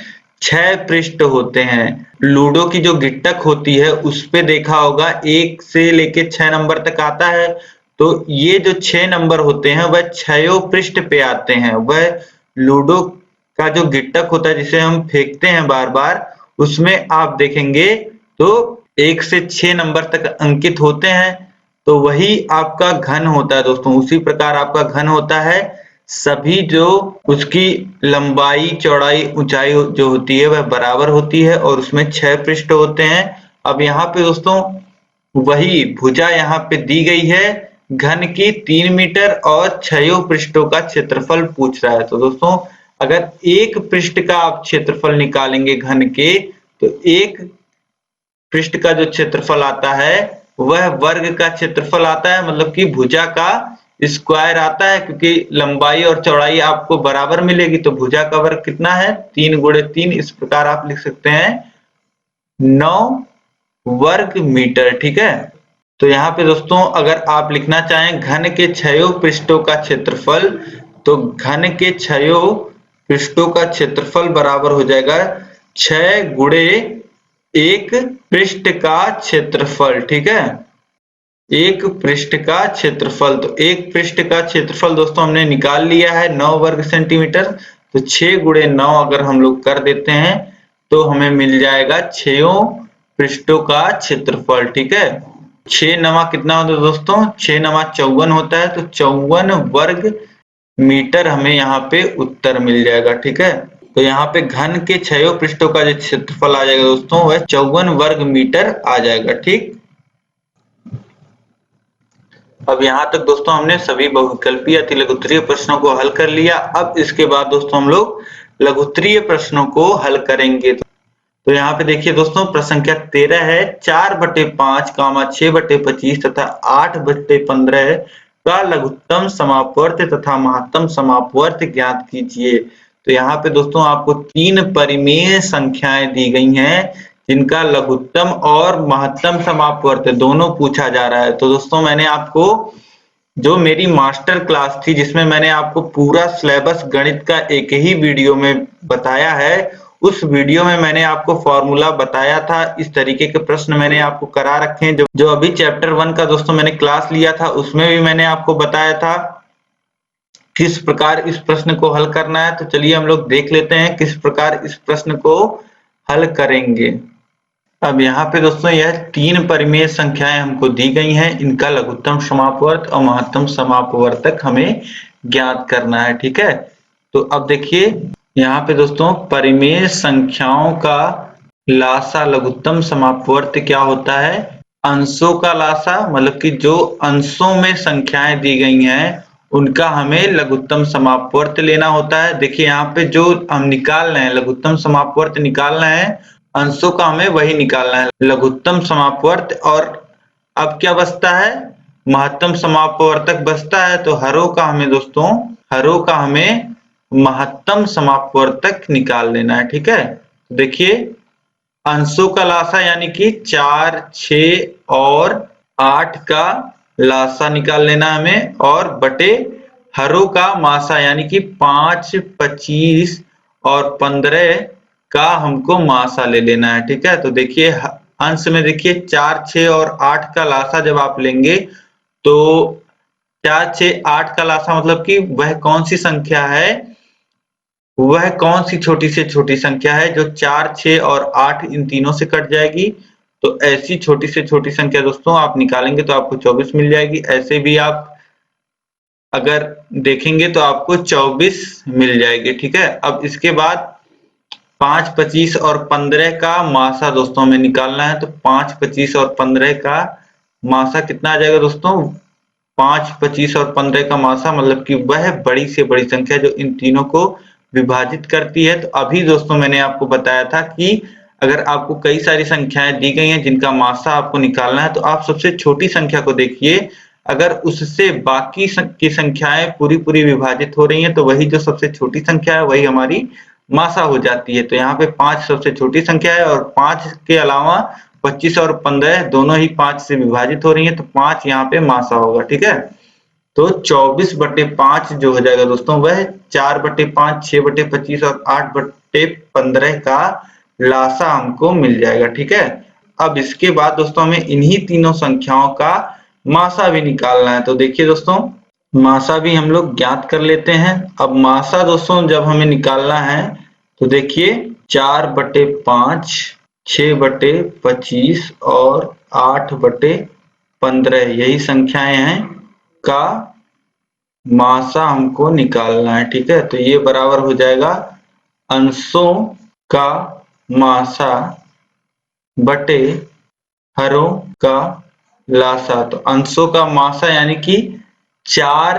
6 पृष्ठ होते हैं। लूडो की जो गिट्टक होती है उस पे देखा होगा 1 से लेके 6 नंबर तक आता है, तो ये जो 6 नंबर होते हैं वह 6 पृष्ठ पे आते हैं। वह लूडो का जो गिट्टक होता है जिसे हम फेंकते हैं बार बार, उसमें आप देखेंगे तो 1 से 6 नंबर तक अंकित होते हैं, तो वही आपका घन होता है दोस्तों। उसी प्रकार आपका घन होता है, सभी जो उसकी लंबाई चौड़ाई ऊंचाई जो होती है वह बराबर होती है, और उसमें 6 पृष्ठ होते हैं। अब यहाँ पे दोस्तों वही भुजा यहाँ पे दी गई है, घन की 3 मीटर और 6 पृष्ठों का क्षेत्रफल पूछ रहा है। तो दोस्तों अगर एक पृष्ठ का आप क्षेत्रफल निकालेंगे घन के, तो एक पृष्ठ का जो क्षेत्रफल आता है वह वर्ग का क्षेत्रफल आता है, मतलब कि भुजा का स्क्वायर आता है, क्योंकि लंबाई और चौड़ाई आपको बराबर मिलेगी। तो भुजा का वर्ग कितना है? 3 गुणे 3। इस प्रकार आप लिख सकते हैं 9 वर्ग मीटर। ठीक है, तो यहाँ पे दोस्तों अगर आप लिखना चाहें घन के 6 पृष्ठों का क्षेत्रफल, तो घन के 6 पृष्ठों का क्षेत्रफल बराबर हो जाएगा 6 गुणे 1 पृष्ठ का क्षेत्रफल। ठीक है, 1 पृष्ठ का क्षेत्रफल। तो 1 पृष्ठ का क्षेत्रफल दोस्तों हमने निकाल लिया है 9 वर्ग सेंटीमीटर। तो 6 गुणे 9 अगर हम लोग कर देते हैं तो हमें मिल जाएगा 6 पृष्ठों का क्षेत्रफल। ठीक है, 6 नमा कितना होता है दोस्तों? 6 नमा 54 होता है, तो 54 वर्ग मीटर हमें यहाँ पे उत्तर मिल जाएगा। ठीक है, तो यहाँ पे घन के 6 पृष्ठों का जो क्षेत्रफल आ जाएगा दोस्तों वह 54 वर्ग मीटर आ जाएगा। ठीक, अब यहाँ तक दोस्तों हमने सभी बहुविकल्पीय अतिलघुत्तरीय प्रश्नों को हल कर लिया। अब इसके बाद दोस्तों हम लोग लघुत्तरीय प्रश्नों को हल करेंगे। तो यहाँ पे देखिए दोस्तों प्रश्न संख्या 13 है, 4/5, 6/25 तथा 8/15 का लघुत्तम समापवर्त तथा महत्तम समापवर्त ज्ञात कीजिए। तो यहाँ पे दोस्तों आपको 3 परिमेय संख्याएं दी गई हैं जिनका लघुत्तम और महत्तम समापवर्त दोनों पूछा जा रहा है। तो दोस्तों मैंने आपको जो मेरी मास्टर क्लास थी जिसमें मैंने आपको पूरा सिलेबस गणित का एक ही वीडियो में बताया है, उस वीडियो में मैंने आपको फॉर्मूला बताया था। इस तरीके के प्रश्न मैंने आपको करा रखे हैं। जो अभी चैप्टर 1 का दोस्तों मैंने क्लास लिया था उसमें भी मैंने आपको बताया था किस प्रकार इस प्रश्न को हल करना है। तो चलिए हम लोग देख लेते हैं किस प्रकार इस प्रश्न को हल करेंगे। अब यहाँ पे दोस्तों यह 3 परिमेय संख्याएं हमको दी गई हैं, इनका लघुत्तम समापवर्त और महत्तम समापवर्तक हमें ज्ञात करना है। ठीक है, तो अब देखिए यहाँ पे दोस्तों परिमेय संख्याओं का लासा लघुत्तम समापवर्त क्या होता है? अंशों का लासा, मतलब कि जो अंशों में संख्याएं दी गई हैं उनका हमें लघुत्तम समापवर्त लेना होता है। देखिए यहाँ पे जो हम निकाल रहे हैं लघुत्तम समापवर्त निकालना है, अंशों का हमें वही निकालना है, लघुत्तम समापवर्त। और अब क्या बचता है, महत्तम समापवर्तक बचता है। तो हरों का हमें दोस्तों, हरों का हमें महत्तम समापवर्तक निकाल लेना है। ठीक है, देखिए अंशों का लासा यानी कि 4, 6 और 8 का लासा निकाल लेना हमें, और बटे हरों का मासा यानी कि 5, 25 और 15 का हमको मासा ले लेना है। ठीक है, तो देखिए अंश में देखिए 4, 6 और 8 का लासा जब आप लेंगे तो 4, 6, 8 का लासा मतलब कि वह कौन सी संख्या है, वह कौन सी छोटी से छोटी संख्या है जो 4, 6 और 8 इन तीनों से कट जाएगी। तो ऐसी छोटी से छोटी संख्या दोस्तों आप निकालेंगे तो आपको 24 मिल जाएगी। ऐसे भी आप अगर देखेंगे तो आपको 24 मिल जाएगी। ठीक है, अब इसके बाद 5, 25 और 15 का मासा दोस्तों हमें निकालना है। तो 5, 25 और 15 का मासा कितना आ जाएगा दोस्तों, 5, 25 और 15 का मासा मतलब कि वह बड़ी से बड़ी संख्या जो इन तीनों को विभाजित करती है। तो अभी दोस्तों मैंने आपको बताया था कि अगर आपको कई सारी संख्याएं दी गई हैं जिनका मासा आपको निकालना है, तो आप सबसे छोटी संख्या को देखिए, अगर उससे बाकी की संख्याएं पूरी पूरी विभाजित हो रही हैं तो वही जो सबसे छोटी संख्या है वही हमारी मासा हो जाती है। तो यहाँ पे 5 सबसे छोटी संख्या है, और 5 के अलावा 25 और 15 दोनों ही 5 से विभाजित हो रही है, तो 5 यहाँ पे मासा होगा। ठीक है, तो 24/5 जो हो जाएगा दोस्तों वह 4/5, 6/25 और 8/15 का लासा हमको मिल जाएगा। ठीक है, अब इसके बाद दोस्तों हमें इन्हीं तीनों संख्याओं का मासा भी निकालना है। तो देखिए दोस्तों मासा भी हम लोग ज्ञात कर लेते हैं। अब मासा दोस्तों जब हमें निकालना है तो देखिए 4/5, 6/25 और 8/15 यही संख्याएं हैं का मासा हमको निकालना है। ठीक है, तो ये बराबर हो जाएगा अंशों का मासा बटे हरों का लासा। तो अंशों का मासा यानी कि 4,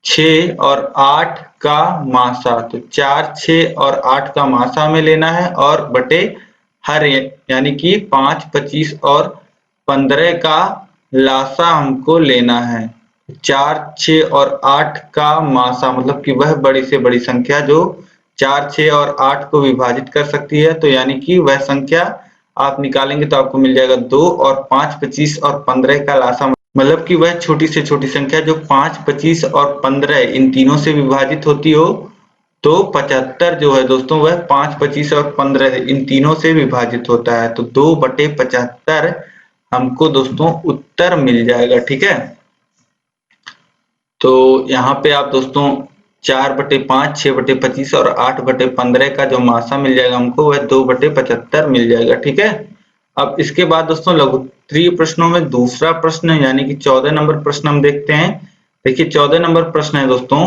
6 और 8 का मासा, तो 4, 6 और 8 का मासा हमें लेना है, और बटे हर यानी कि 5, 25 और 15 का लासा हमको लेना है। 4, 6 और 8 का मासा मतलब कि वह बड़ी से बड़ी संख्या जो 4, 6 और 8 को विभाजित कर सकती है। तो यानी कि वह संख्या आप निकालेंगे तो आपको मिल जाएगा 2, और 5, 25 और 15 का लासा मतलब कि वह छोटी से छोटी संख्या जो 5, 25 और 15 इन तीनों से विभाजित होती हो। तो 75 जो है दोस्तों वह 5, 25 और 15 इन तीनों से विभाजित होता है। तो 2/75 हमको दोस्तों उत्तर मिल जाएगा। ठीक है, तो यहाँ पे आप दोस्तों 4/5, 6/25 और 8/15 का जो मासा मिल जाएगा हमको वह 2/75 मिल जाएगा। ठीक है, अब इसके बाद दोस्तों लघुत्तरीय प्रश्नों में दूसरा प्रश्न यानी कि 14 नंबर प्रश्न हम देखते हैं। देखिए 14 नंबर प्रश्न है दोस्तों,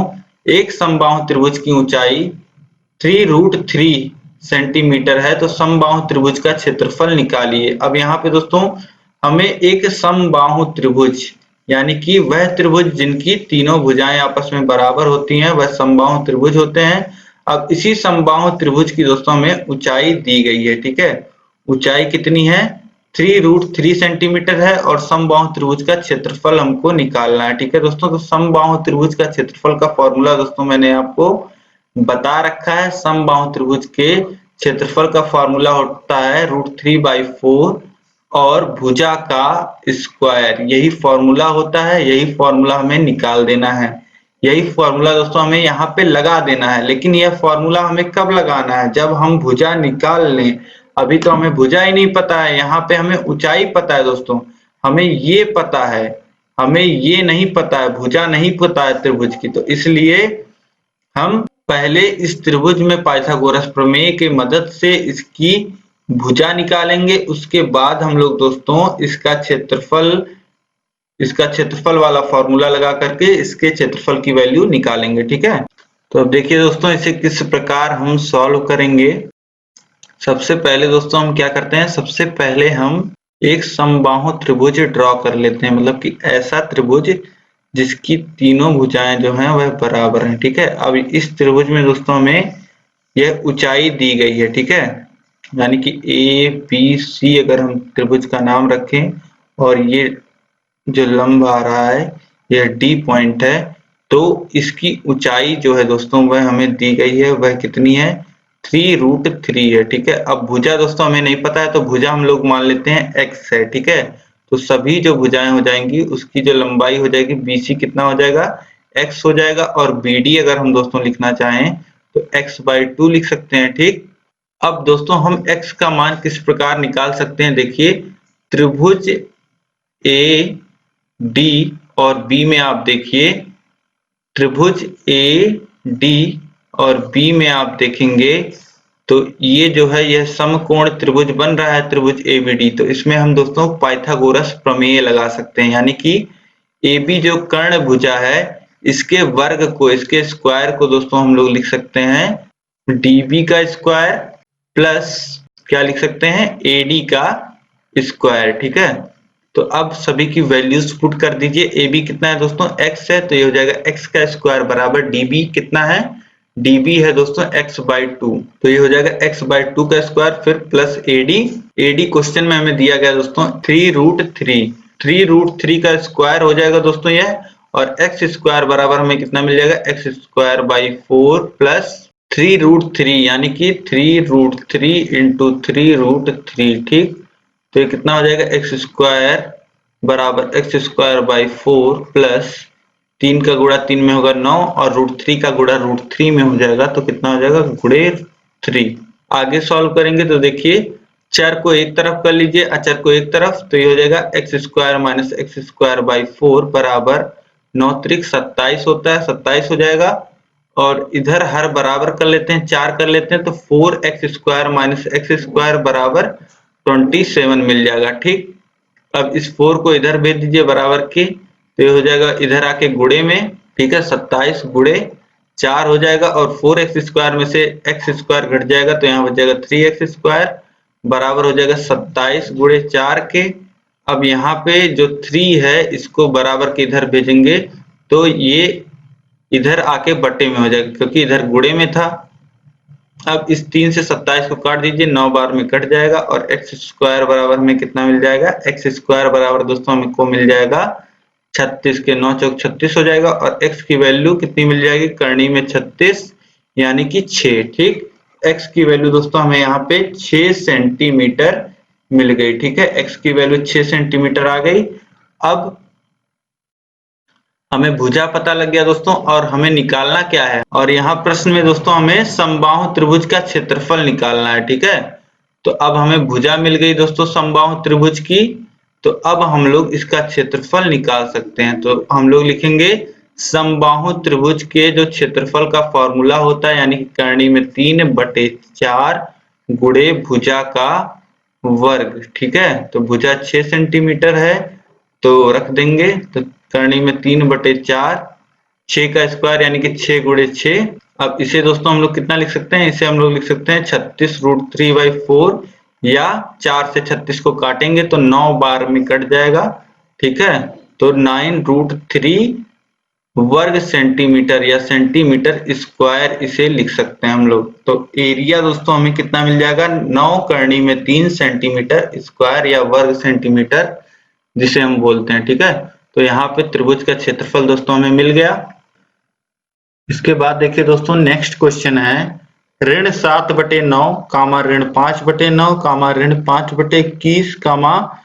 एक समबाहु त्रिभुज की ऊंचाई 3√3 सेंटीमीटर है, तो समबाहु त्रिभुज का क्षेत्रफल निकालिए। अब यहाँ पे दोस्तों हमें एक समबाहु त्रिभुज यानी कि वह त्रिभुज जिनकी तीनों भुजाएं आपस में बराबर होती हैं वह समबाहु त्रिभुज होते हैं। अब इसी समबाहु त्रिभुज की दोस्तों हमें ऊंचाई दी गई है। ठीक है, ऊंचाई कितनी है, 3√3 सेंटीमीटर है, और समबाहु त्रिभुज का क्षेत्रफल हमको निकालना है। ठीक है दोस्तों, तो समबाहु त्रिभुज का क्षेत्रफल का फॉर्मूला दोस्तों मैंने आपको बता रखा है। समबाहु त्रिभुज के क्षेत्रफल का फॉर्मूला होता है √3/4 और भुजा का स्क्वायर, यही फॉर्मूला होता है। यही फॉर्मूला हमें निकाल देना है, यही फॉर्मूला दोस्तों हमें यहाँ पे लगा देना है। लेकिन यह फॉर्मूला हमें कब लगाना है, जब हम भुजा निकाल लें। अभी तो हमें भुजा ही नहीं पता है, यहाँ पे हमें ऊंचाई पता है दोस्तों, हमें ये पता है, हमें ये नहीं पता है, भुजा नहीं पता है त्रिभुज की। तो इसलिए हम पहले इस त्रिभुज में पाइथागोरस प्रमेय की मदद से इसकी भुजा निकालेंगे, उसके बाद हम लोग दोस्तों इसका क्षेत्रफल वाला फॉर्मूला लगा करके इसके क्षेत्रफल की वैल्यू निकालेंगे। ठीक है, तो अब देखिए दोस्तों इसे किस प्रकार हम सॉल्व करेंगे। सबसे पहले दोस्तों हम क्या करते हैं, सबसे पहले हम एक समबाहु त्रिभुज ड्रॉ कर लेते हैं, मतलब कि ऐसा त्रिभुज जिसकी तीनों भुजाएं जो हैं वह बराबर हैं। ठीक है, अब इस त्रिभुज में दोस्तों हमें यह ऊंचाई दी गई है। ठीक है, यानी कि ए बी सी अगर हम त्रिभुज का नाम रखें और ये जो लंब आ रहा है यह डी पॉइंट है, तो इसकी ऊंचाई जो है दोस्तों वह हमें दी गई है, वह कितनी है 3√3 है। ठीक है, अब भुजा दोस्तों हमें नहीं पता है तो भुजा हम लोग मान लेते हैं x है। ठीक है, तो सभी जो भुजाएं हो जाएंगी उसकी जो लंबाई हो जाएगी BC कितना हो जाएगा x हो जाएगा, और BD अगर हम दोस्तों लिखना चाहें तो x/2 लिख सकते हैं। ठीक, अब दोस्तों हम x का मान किस प्रकार निकाल सकते हैं, देखिए त्रिभुज ए डी और बी में आप देखिए त्रिभुज ए डी और बी में आप देखेंगे तो ये जो है यह समकोण त्रिभुज बन रहा है, त्रिभुज एबीडी। तो इसमें हम दोस्तों पाइथागोरस प्रमेय लगा सकते हैं, यानी कि AB जो कर्ण भुजा है इसके वर्ग को, इसके स्क्वायर को दोस्तों हम लोग लिख सकते हैं DB का स्क्वायर प्लस क्या लिख सकते हैं AD का स्क्वायर। ठीक है, तो अब सभी की वैल्यूज पुट कर दीजिए। AB कितना है दोस्तों x है, तो ये हो जाएगा x का स्क्वायर बराबर DB कितना है, DB है दोस्तों x/2, तो ये हो जाएगा x/2 का स्क्वायर फिर प्लस AD क्वेश्चन में हमें दिया गया दोस्तों 3√3 का स्क्वायर हो जाएगा दोस्तों यह, और x स्क्वायर बराबर हमें कितना मिल जाएगा x²/4 प्लस 3√3 यानी कि 3√3 इंटू 3√3। ठीक, तो ये कितना हो जाएगा x² बराबर x²/4 प्लस 3 का गुणा 3 में होगा 9 और √3 का गुणा √3 में हो जाएगा, तो कितना हो जाएगा गुणे 3। आगे सॉल्व करेंगे तो देखिए चर को एक तरफ कर लीजिए, अचर को एक तरफ, तो ये हो जाएगा x² - x²/4 बराबर 9 त्रिक 27 होता है, 27 हो जाएगा। और इधर हर बराबर कर लेते हैं, 4 कर लेते हैं, तो 4x² - x² बराबर 27 मिल जाएगा। ठीक, अब इस 4 को इधर भेज दीजिए बराबर के, तो ये हो जाएगा इधर आके गुणे में। ठीक है, 27 गुणे 4 हो जाएगा और 4x² में से x² घट जाएगा तो यहाँ बच जाएगा 3x² बराबर हो जाएगा 27 गुणे 4 के। अब यहाँ पे जो 3 है इसको बराबर के इधर भेजेंगे तो ये इधर आके बटे में हो जाएगा क्योंकि इधर गुणे में था। अब इस 3 से 27 को काट दीजिए, 9 बार में कट जाएगा और x² बराबर हमें कितना मिल जाएगा, x² बराबर दोस्तों हमको मिल जाएगा 36 के 9 चौक 36 हो जाएगा, और x की वैल्यू कितनी मिल जाएगी करनी में 36 यानी कि 6। ठीक, x की वैल्यू दोस्तों हमें यहाँ पे 6 सेंटीमीटर मिल गई। ठीक है, x की वैल्यू 6 सेंटीमीटर आ गई। अब हमें भुजा पता लग गया दोस्तों, और हमें निकालना क्या है, और यहाँ प्रश्न में दोस्तों हमें समबाहु त्रिभुज का क्षेत्रफल निकालना है। ठीक है, तो अब हमें भुजा मिल गई दोस्तों समबाहु त्रिभुज की, तो अब हम लोग इसका क्षेत्रफल निकाल सकते हैं। तो हम लोग लिखेंगे समबाहु त्रिभुज के जो क्षेत्रफल का फॉर्मूला होता है यानी कि करनी में 3/4 गुणे भुजा का वर्ग। ठीक है, तो भुजा 6 सेंटीमीटर है तो रख देंगे, तो करनी में 3/4 6 का स्क्वायर यानी कि 6 गुणे 6। अब इसे दोस्तों हम लोग कितना लिख सकते हैं, इसे हम लोग लिख सकते हैं 36√3/4 या 4 से 36 को काटेंगे तो 9 बार में कट जाएगा। ठीक है, तो 9√3 वर्ग सेंटीमीटर या सेंटीमीटर स्क्वायर इसे लिख सकते हैं हम लोग। तो एरिया दोस्तों हमें कितना मिल जाएगा 9 करनी में 3 सेंटीमीटर स्क्वायर या वर्ग सेंटीमीटर जिसे हम बोलते हैं। ठीक है, तो यहाँ पे त्रिभुज का क्षेत्रफल दोस्तों हमें मिल गया। इसके बाद देखिए दोस्तों नेक्स्ट क्वेश्चन है ऋण 7/9 कामा ऋण 5/9 कामा ऋण 5/21 कामा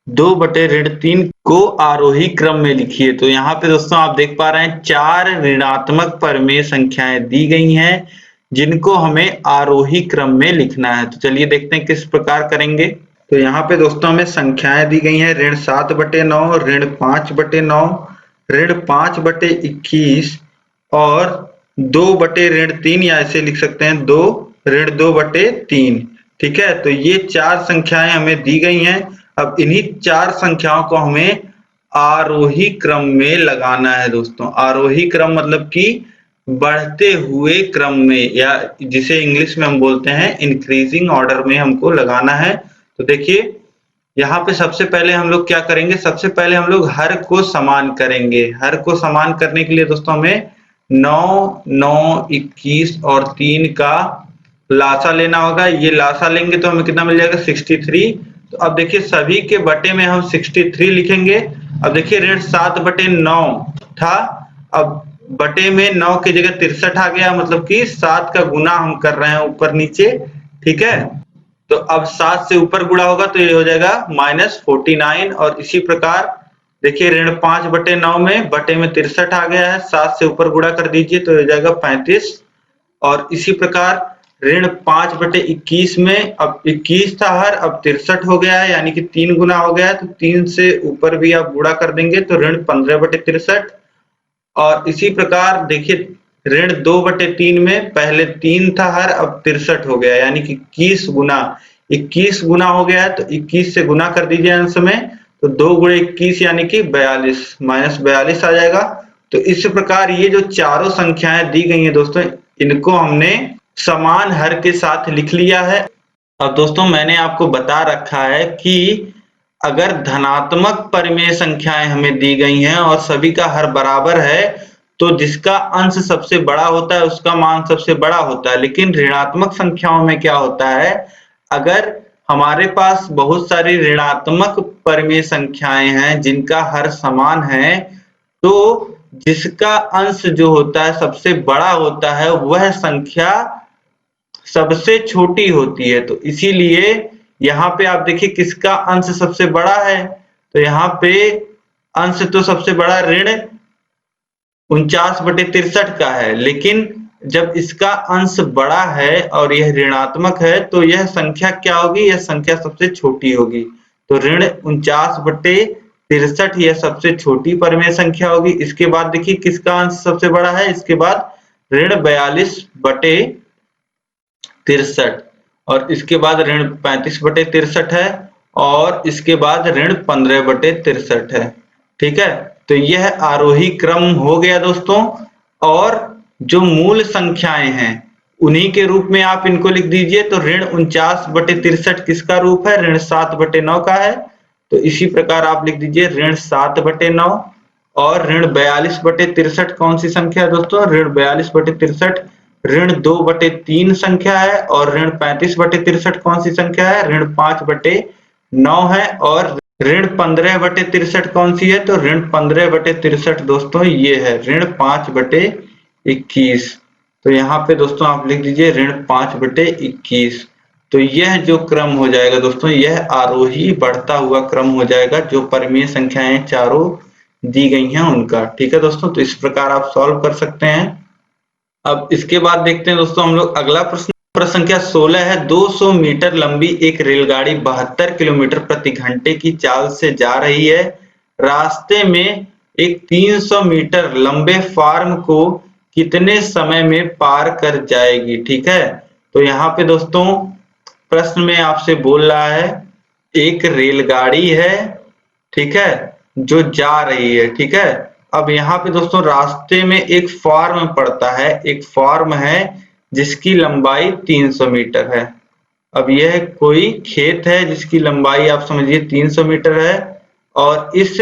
2/3 को आरोही क्रम में लिखिए। तो यहाँ पे दोस्तों आप देख पा रहे हैं 4 ऋणात्मक परिमेय संख्याएं दी गई हैं जिनको हमें आरोही क्रम में लिखना है। तो चलिए देखते हैं किस प्रकार करेंगे। तो यहाँ पे दोस्तों हमें संख्याएं दी गई हैं ऋण 7/9, ऋण 5/9, ऋण 5/21 और 2/3 या ऐसे लिख सकते हैं 2 ऋण 2/3। ठीक है, तो ये 4 संख्याएं हमें दी गई हैं। अब इन्हीं 4 संख्याओं को हमें आरोही क्रम में लगाना है दोस्तों। आरोही क्रम मतलब कि बढ़ते हुए क्रम में, या जिसे इंग्लिश में हम बोलते हैं इंक्रीजिंग ऑर्डर में हमको लगाना है। तो देखिए यहाँ पे सबसे पहले हम लोग क्या करेंगे, सबसे पहले हम लोग हर को समान करेंगे। हर को समान करने के लिए दोस्तों हमें 9, 9, 21 और 3 का लासा लेना होगा। ये लासा लेंगे तो हमें कितना मिल जाएगा 63। तो अब देखिए सभी के बटे में हम 63 लिखेंगे। अब देखिए ऋण 7/9 था, अब बटे में 9 की जगह 63 आ गया, मतलब कि 7 का गुना हम कर रहे हैं ऊपर नीचे, ठीक है। तो अब 7 से ऊपर गुणा होगा तो ये हो जाएगा -49। और इसी प्रकार देखिए ऋण 5/9 में बटे में 63 आ गया है, 7 से ऊपर गुणा कर दीजिए तो हो जाएगा 35। और इसी प्रकार ऋण 5/21 में अब 21 था हर, अब 63 हो गया है, यानी कि 3 गुना हो गया है, तो 3 से ऊपर भी आप गुणा कर देंगे तो ऋण 15/63। और इसी प्रकार देखिए ऋण 2/3 में पहले 3 था हर, अब 63 हो गया, यानी कि 21 गुना हो गया है, तो 21 से गुना कर दीजिए अंश में, तो 2 गुणे 21 यानी कि 42, -42 आ जाएगा। तो इस प्रकार ये जो चारों संख्याएं दी गई हैं दोस्तों, इनको हमने समान हर के साथ लिख लिया है। अब दोस्तों मैंने आपको बता रखा है कि अगर धनात्मक परिमेय संख्याएं हमें दी गई हैं और सभी का हर बराबर है, तो जिसका अंश सबसे बड़ा होता है उसका मान सबसे बड़ा होता है। लेकिन ऋणात्मक संख्याओं में क्या होता है, अगर हमारे पास बहुत सारी ऋणात्मक परिमेय संख्याएं हैं जिनका हर समान है, तो जिसका अंश जो होता है सबसे बड़ा होता है वह संख्या सबसे छोटी होती है। तो इसीलिए यहाँ पे आप देखिए किसका अंश सबसे बड़ा है, तो यहाँ पे अंश तो सबसे बड़ा ऋण 49/63 का है, लेकिन जब इसका अंश बड़ा है और यह ऋणात्मक है तो यह संख्या क्या होगी, यह संख्या सबसे छोटी होगी। तो ऋण 49/63 यह सबसे छोटी परिमेय संख्या होगी। इसके बाद देखिए किसका अंश सबसे बड़ा है, इसके बाद ऋण 42/63 और इसके बाद ऋण 35/63 है और इसके बाद ऋण 15/63 है, ठीक है। तो यह आरोही क्रम हो गया दोस्तों। और जो मूल संख्याएं हैं उन्हीं के रूप में आप इनको लिख दीजिए। तो ऋण 49/63 किसका रूप है, ऋण 7/9 का है, तो इसी प्रकार आप लिख दीजिए ऋण 7/9। और ऋण 42/63 कौन सी संख्या है दोस्तों, ऋण 42/63 ऋण 2/3 संख्या है। और ऋण 35/63 कौन सी संख्या है, ऋण 5/9 है। और ऋण 15/63 कौन सी है, तो ऋण 15/63 दोस्तों ये है ऋण 5/21। तो यहाँ पे दोस्तों आप लिख दीजिए ऋण 5/21। तो यह जो क्रम हो जाएगा दोस्तों, यह आरोही बढ़ता हुआ क्रम हो जाएगा जो परिमेय संख्याएं चारों दी गई हैं उनका, ठीक है दोस्तों। तो इस प्रकार आप सॉल्व कर सकते हैं। अब इसके बाद देखते हैं दोस्तों हम लोग अगला प्रश्न। प्रश्न संख्या 16 है, 200 मीटर लंबी एक रेलगाड़ी 72 किलोमीटर प्रति घंटे की चाल से जा रही है। रास्ते में एक 300 मीटर लंबे फार्म को कितने समय में पार कर जाएगी, ठीक है। तो यहाँ पे दोस्तों प्रश्न में आपसे बोल रहा है एक रेलगाड़ी है, ठीक है, जो जा रही है, ठीक है। अब यहाँ पे दोस्तों रास्ते में एक फार्म पड़ता है, एक फार्म है जिसकी लंबाई 300 मीटर है। अब यह कोई खेत है जिसकी लंबाई आप समझिए 300 मीटर है और इस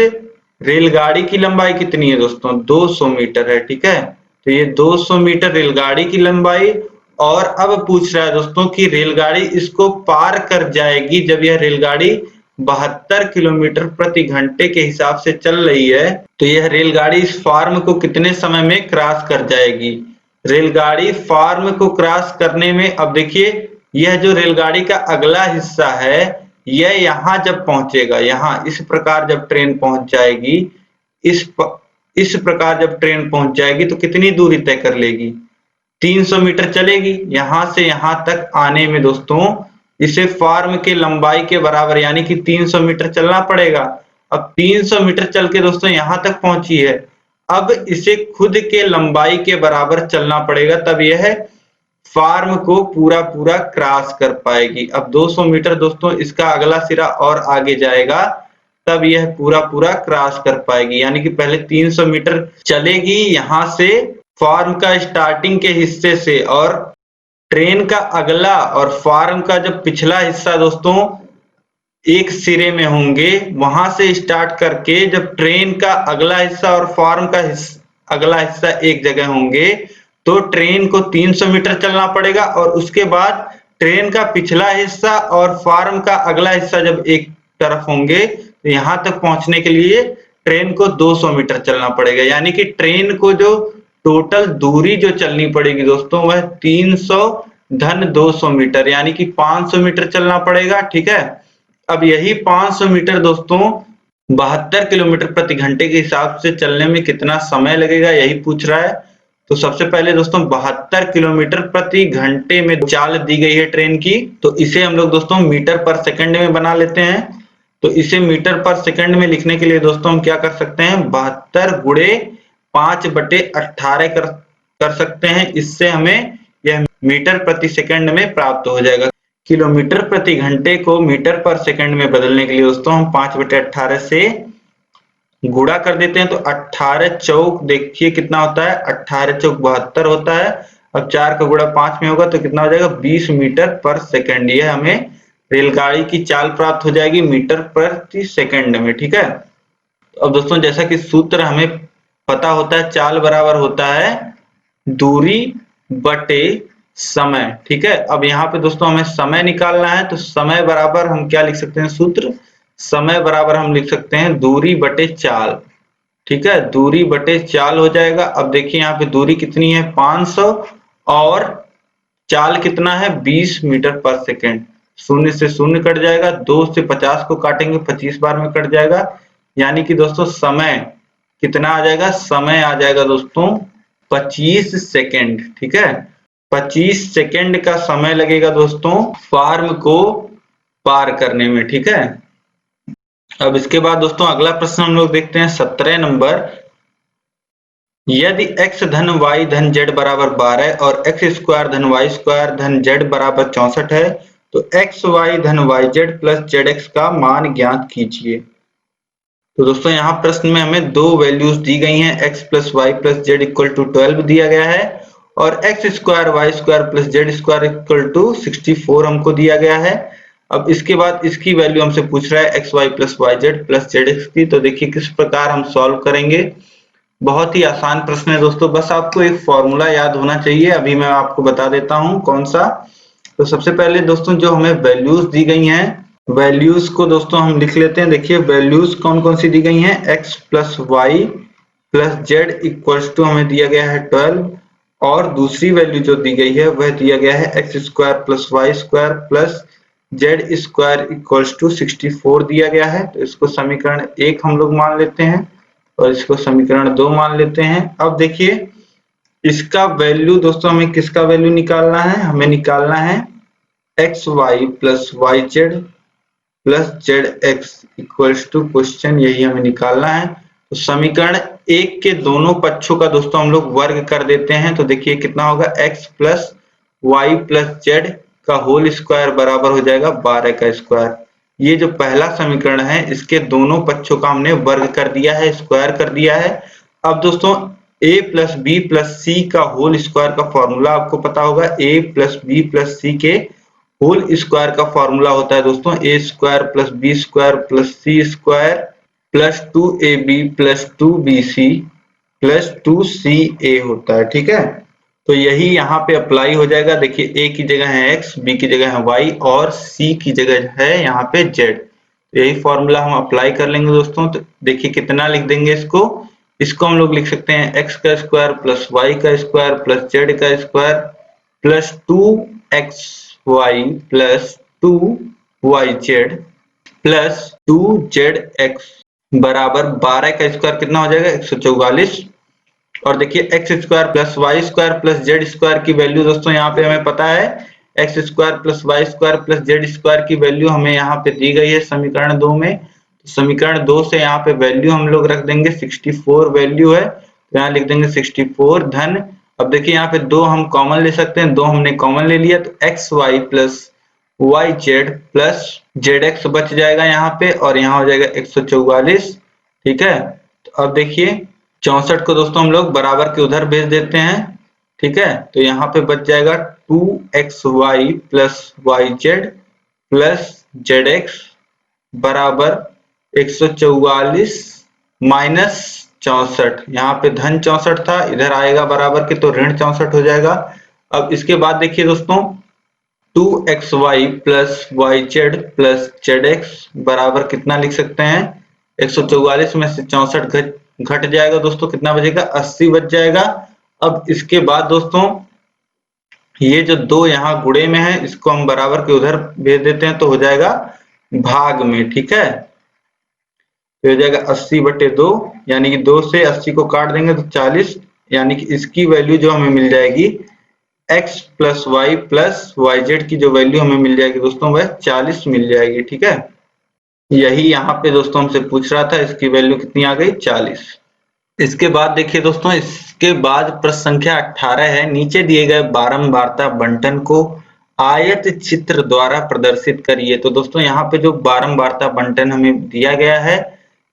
रेलगाड़ी की लंबाई कितनी है दोस्तों, 200 मीटर है, ठीक है। तो ये 200 मीटर रेलगाड़ी की लंबाई, और अब पूछ रहा है दोस्तों कि रेलगाड़ी इसको पार कर जाएगी जब यह रेलगाड़ी 72 किलोमीटर प्रति घंटे के हिसाब से चल रही है, तो यह रेलगाड़ी इस फार्म को कितने समय में क्रॉस कर जाएगी। रेलगाड़ी फार्म को क्रॉस करने में, अब देखिए यह जो रेलगाड़ी का अगला हिस्सा है यह यहाँ जब पहुंचेगा, यहाँ इस प्रकार जब ट्रेन पहुंच जाएगी, इस प्रकार जब ट्रेन पहुंच जाएगी तो कितनी दूरी तय कर लेगी, 300 मीटर चलेगी। यहां से यहां तक आने में दोस्तों इसे फार्म के लंबाई के बराबर यानी कि 300 मीटर चलना पड़ेगा। अब 300 मीटर चल के दोस्तों यहां तक पहुंची है, अब इसे खुद के लंबाई के बराबर चलना पड़ेगा, तब यह फार्म को पूरा पूरा क्रॉस कर पाएगी। अब 200 मीटर दोस्तों इसका अगला सिरा और आगे जाएगा, तब यह पूरा पूरा क्रॉस कर पाएगी। यानी कि पहले 300 मीटर चलेगी यहां से फार्म का स्टार्टिंग के हिस्से से, और ट्रेन का अगला और फार्म का जब पिछला हिस्सा दोस्तों एक सिरे में होंगे, वहां से स्टार्ट करके जब ट्रेन का अगला हिस्सा और फार्म का अगला हिस्सा एक जगह होंगे तो ट्रेन को 300 मीटर चलना पड़ेगा, और उसके बाद ट्रेन का पिछला हिस्सा और फार्म का अगला हिस्सा जब एक तरफ होंगे तो यहाँ तक पहुंचने के लिए ट्रेन को 200 मीटर चलना पड़ेगा। यानी कि ट्रेन को जो टोटल दूरी जो चलनी पड़ेगी दोस्तों वह 300 धन 200 मीटर यानी कि 500 मीटर चलना पड़ेगा। ठीक है, अब यही 500 मीटर दोस्तों 72 किलोमीटर प्रति घंटे के हिसाब से चलने में कितना समय लगेगा यही पूछ रहा है। तो सबसे पहले दोस्तों 72 किलोमीटर प्रति घंटे में चाल दी गई है ट्रेन की, तो इसे हम लोग दोस्तों मीटर पर सेकंड में बना लेते हैं। तो इसे मीटर पर सेकंड में लिखने के लिए दोस्तों हम क्या कर सकते हैं, 72 गुणे 5/18 कर सकते हैं। इससे हमें यह मीटर प्रति सेकंड में प्राप्त हो जाएगा। किलोमीटर प्रति घंटे को मीटर पर सेकंड में बदलने के लिए दोस्तों हम 5/18 से गुणा कर देते हैं। तो 18 चौक देखिए कितना होता है, 18 चौक 72 होता है। अब 4 का गुणा 5 में होगा तो कितना हो जाएगा, 20 मीटर पर सेकंड। ये हमें रेलगाड़ी की चाल प्राप्त हो जाएगी मीटर प्रति सेकंड में। ठीक है, अब दोस्तों जैसा कि सूत्र हमें पता होता है, चाल बराबर होता है दूरी बटे समय। ठीक है, अब यहाँ पे दोस्तों हमें समय निकालना है, तो समय बराबर हम क्या लिख सकते हैं, सूत्र समय बराबर हम लिख सकते हैं दूरी बटे चाल। ठीक है, दूरी बटे चाल हो जाएगा। अब देखिए यहाँ पे दूरी कितनी है 500 और चाल कितना है 20 मीटर पर सेकंड। शून्य से शून्य कट जाएगा, 2 से 50 को काटेंगे 25 बार में कट जाएगा। यानी कि दोस्तों समय कितना आ जाएगा, समय आ जाएगा दोस्तों 25 सेकंड। ठीक है, 25 सेकंड का समय लगेगा दोस्तों फार्म को पार करने में। ठीक है, अब इसके बाद दोस्तों अगला प्रश्न हम लोग देखते हैं 17 नंबर। यदि x धन y धन z बराबर 12 और x स्क्वायर धन y स्क्वायर धन z बराबर 64 है तो x y धन yz प्लस zx का मान ज्ञात कीजिए। तो दोस्तों यहाँ प्रश्न में हमें दो वैल्यूज दी गई हैं, x plus Y plus Z equal to 12 दिया गया है और x square Y square plus Z square equal to 64 हमको दिया गया है। अब इसके बाद इसकी वैल्यू हमसे पूछ रहा है X Y plus Y Z plus Z X की। तो देखिए किस प्रकार हम सॉल्व करेंगे। बहुत ही आसान प्रश्न है दोस्तों, बस आपको एक फॉर्मूला याद होना चाहिए। अभी मैं आपको बता देता हूं कौन सा। तो सबसे पहले दोस्तों जो हमें वैल्यूज दी गई हैं, वैल्यूज को दोस्तों हम लिख लेते हैं। देखिए वैल्यूज कौन कौन सी दी गई हैं, X plus Y plus Z equals to हमें दिया गया है 12 और दूसरी वैल्यू जो दी गई है वह दिया गया है X square plus Y square plus Z square equals to 64 दिया गया है। तो इसको समीकरण 1 हम लोग मान लेते हैं और इसको समीकरण 2 मान लेते हैं। अब देखिए इसका वैल्यू दोस्तों हमें किसका वैल्यू निकालना है, हमें निकालना है X Y plus Y Z plus Z X equals to question, यही हमें निकालना है। तो समीकरण 1 के दोनों पक्षों का दोस्तों हम लोग वर्ग कर देते हैं। तो देखिए कितना होगा, X plus Y plus Z का होल स्क्वायर बराबर हो जाएगा 12 का स्क्वायर। ये जो पहला समीकरण है इसके दोनों पक्षों का हमने वर्ग कर दिया है, स्क्वायर कर दिया है। अब दोस्तों a plus B plus C का होल स्क्वायर का फॉर्मूला आपको पता होगा, a plus B plus C के होल स्क्वायर का फॉर्मूला होता है दोस्तों a square plus B square plus C square plus 2ab plus 2bc plus 2ca होता है। ठीक है, तो यही यहाँ पे अप्लाई हो जाएगा। देखिए a की जगह है x, b की जगह है y और c की जगह है यहाँ पे z। यही फॉर्मूला हम अप्लाई कर लेंगे दोस्तों। तो देखिए कितना लिख देंगे इसको हम लोग लिख सकते हैं x का स्क्वायर प्लस y का स्क्वायर प्लस z का square plus 2xy plus 2yz plus 2zx बराबर 12 का स्क्वायर कितना हो जाएगा 144। और देखिए X square plus Y square plus Z square की वैल्यू दोस्तों यहाँ पे हमें पता है, X square plus Y square plus Z square की वैल्यू हमें यहाँ पे दी गई है समीकरण 2 में। तो समीकरण 2 से यहाँ पे वैल्यू हम लोग रख देंगे 64 वैल्यू है, तो यहाँ लिख देंगे 64 धन। अब देखिए यहाँ पे 2 हम कॉमन ले सकते हैं, 2 हमने कॉमन ले लिया तो X Y plus Y Z plus Z X बच जाएगा यहाँ पे और यहाँ हो जाएगा 144। ठीक है, तो अब देखिए 64 को दोस्तों हम लोग बराबर के उधर भेज देते हैं। ठीक है, तो यहाँ पे बच जाएगा 2xy plus Y Z plus Z X बराबर 144 माइनस 64। यहाँ पे धन 64 था, इधर आएगा बराबर के तो ऋण 64 हो जाएगा। अब इसके बाद देखिए दोस्तों 2xy plus yz plus zx बराबर कितना लिख सकते हैं, 144 में से 64 घट जाएगा दोस्तों, कितना बचेगा, 80 बच जाएगा। अब इसके बाद दोस्तों ये जो दो यहाँ गुणे में है इसको हम बराबर के उधर भेज देते हैं तो हो जाएगा भाग में, ठीक है। तो हो जाएगा 80/2, यानी कि 2 से 80 को काट देंगे तो 40, यानी कि इसकी वैल्यू जो हमें मिल जाएगी x प्लस वाई प्लस yz की जो वैल्यू हमें मिल जाएगी दोस्तों वह 40 मिल जाएगी, ठीक है। यही यहाँ पे दोस्तों हमसे पूछ रहा था, इसकी वैल्यू कितनी आ गई, 40। इसके बाद देखिए दोस्तों, इसके बाद प्रश्न संख्या 18 है। नीचे दिए गए बारंबारता बंटन को आयत चित्र द्वारा प्रदर्शित करिए। तो दोस्तों यहाँ पे जो बारंबारता बंटन हमें दिया गया है,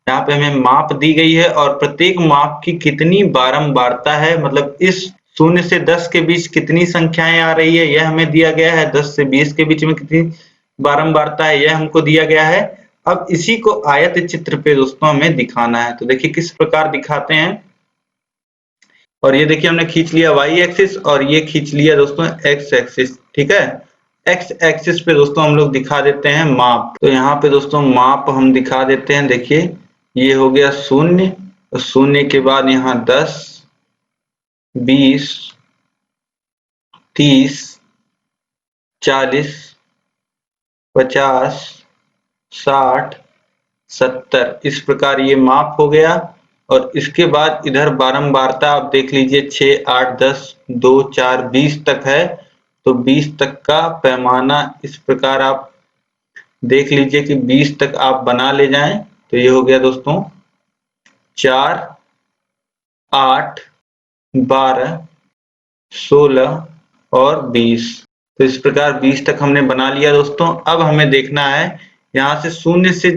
यहाँ पे हमें माप दी गई है और प्रत्येक माप की कितनी बारंबारता है, मतलब इस 0 से 10 के बीच कितनी संख्याएं आ रही है यह हमें दिया गया है। 10 से 20 के बीच में कितनी बारंबारता है यह हमको दिया गया है। अब इसी को आयत चित्र पे दोस्तों हमें दिखाना है। तो देखिए किस प्रकार दिखाते हैं। और ये देखिए हमने खींच लिया y एक्सिस और ये खींच लिया दोस्तों x एक्सिस, ठीक है। x एक्सिस पे दोस्तों हम लोग दिखा देते हैं माप। तो यहाँ पे दोस्तों माप हम दिखा देते हैं। देखिए ये हो गया 0, और 0 के बाद यहाँ 10, 20, 30, 40, 50, 60, 70, इस प्रकार ये माप हो गया। और इसके बाद इधर बारंबारता आप देख लीजिए 6, 8, 10, 2, 4, 20 तक है। तो 20 तक का पैमाना इस प्रकार आप देख लीजिए कि 20 तक आप बना ले जाएं। तो ये हो गया दोस्तों 4, 8, 12, 16 और 20। तो इस प्रकार 20 तक हमने बना लिया दोस्तों। अब हमें देखना है यहाँ से 0 से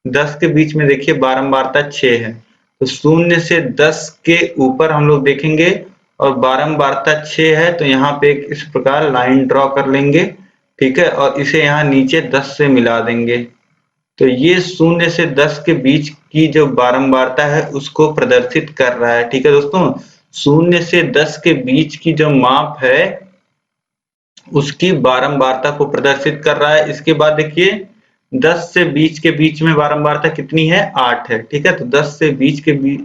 10 के बीच में देखिए बारंबारता 6 है। तो 0 से 10 के ऊपर हम लोग देखेंगे और बारंबारता 6 है तो यहाँ पे एक इस प्रकार लाइन ड्रॉ कर लेंगे, ठीक है। और इसे यहाँ नीचे 10 से मिला देंगे। तो ये 0 से 10 के बीच की जो बारंबारता है उसको प्रदर्शित कर रहा है, ठीक है दोस्तों। 0 से 10 के बीच की जो माप है उसकी बारंबारता को प्रदर्शित कर रहा है। इसके बाद देखिए 10 से 20 के बीच में बारंबारता कितनी है, 8 है, ठीक है। तो 10 से 20 के बीच,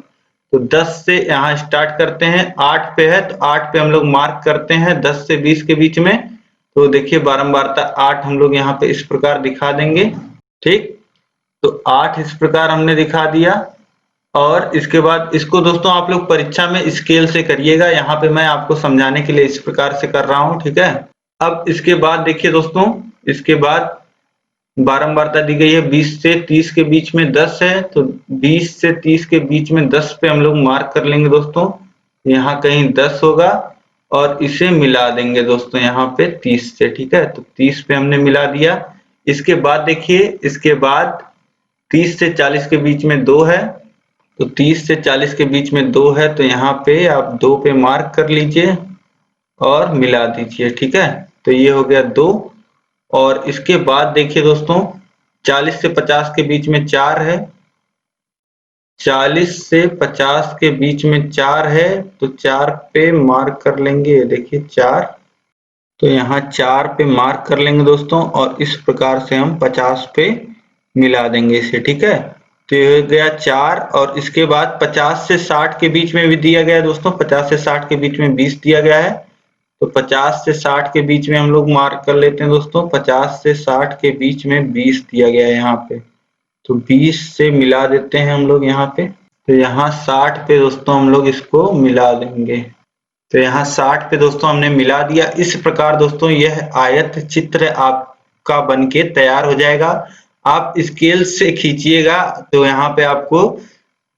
तो 10 से यहाँ स्टार्ट करते हैं, 8 पे है तो 8 पे हम लोग मार्क करते हैं 10 से 20 के बीच में। तो देखिए बारंबारता 8 हम लोग यहाँ पे इस प्रकार दिखा देंगे, ठीक। तो 8 इस प्रकार हमने दिखा दिया। और इसके बाद इसको दोस्तों आप लोग परीक्षा में स्केल से करिएगा, यहाँ पे मैं आपको समझाने के लिए इस प्रकार से कर रहा हूँ, ठीक है। अब इसके बाद देखिए दोस्तों, इसके बाद बारंबारता दी गई है 20 से 30 के बीच में 10 है। तो 20 से 30 के बीच में 10 पे हम लोग मार्क कर लेंगे दोस्तों, यहाँ कहीं 10 होगा और इसे मिला देंगे दोस्तों यहाँ पे 30 से, ठीक है। तो 30 पे हमने मिला दिया। इसके बाद देखिए, इसके बाद 30 से 40 के बीच में 2 है। तो 30 से 40 के बीच में 2 है तो यहाँ पे आप 2 पे मार्क कर लीजिए और मिला दीजिए, ठीक है। तो ये हो गया 2। और इसके बाद देखिए दोस्तों 40 से 50 के बीच में 4 है। 40 से 50 के बीच में 4 है तो 4 पे मार्क कर लेंगे, देखिए 4। तो यहाँ 4 पे मार्क कर लेंगे दोस्तों और इस प्रकार से हम 50 पे मिला देंगे इसे, ठीक है। तो ये हो गया 4। और इसके बाद 50 से 60 के बीच में भी दिया गया है दोस्तों, 50 से 60 के बीच में 20 दिया गया है। तो 50 से 60 के बीच में हम लोग मार्क कर लेते हैं दोस्तों, 50 से 60 के बीच में 20 दिया गया है यहाँ पे। तो 20 से मिला देते हैं हम लोग यहाँ पे। तो यहाँ 60 पे दोस्तों हम लोग इसको मिला देंगे। तो यहाँ 60 पे दोस्तों हमने मिला दिया। इस प्रकार दोस्तों यह आयत चित्र आपका बनके तैयार हो जाएगा। आप स्केल से खींचिएगा तो यहाँ पे आपको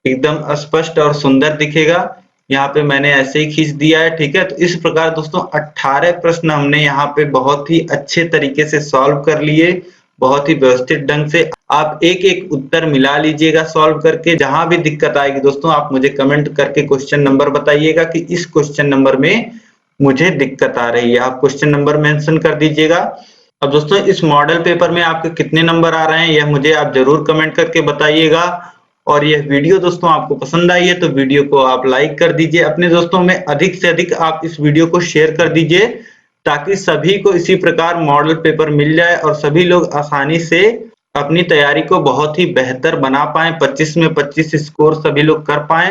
एकदम स्पष्ट और सुंदर दिखेगा। यहाँ पे मैंने ऐसे ही खींच दिया है, ठीक है। तो इस प्रकार दोस्तों 18 प्रश्न हमने यहाँ पे बहुत ही अच्छे तरीके से सॉल्व कर लिए, बहुत ही व्यवस्थित ढंग से। आप एक एक उत्तर मिला लीजिएगा सॉल्व करके। जहां भी दिक्कत आएगी दोस्तों आप मुझे कमेंट करके क्वेश्चन नंबर बताइएगा कि इस क्वेश्चन नंबर में मुझे दिक्कत आ रही है, आप क्वेश्चन नंबर मेंशन कर दीजिएगा। अब दोस्तों इस मॉडल पेपर में आपके कितने नंबर आ रहे हैं यह मुझे आप जरूर कमेंट करके बताइएगा। और यह वीडियो दोस्तों आपको पसंद आई है तो वीडियो को आप लाइक कर दीजिए, अपने दोस्तों में अधिक से अधिक आप इस वीडियो को शेयर कर दीजिए ताकि सभी को इसी प्रकार मॉडल पेपर मिल जाए और सभी लोग आसानी से अपनी तैयारी को बहुत ही बेहतर बना पाएं, 25 में 25 स्कोर सभी लोग कर पाएं।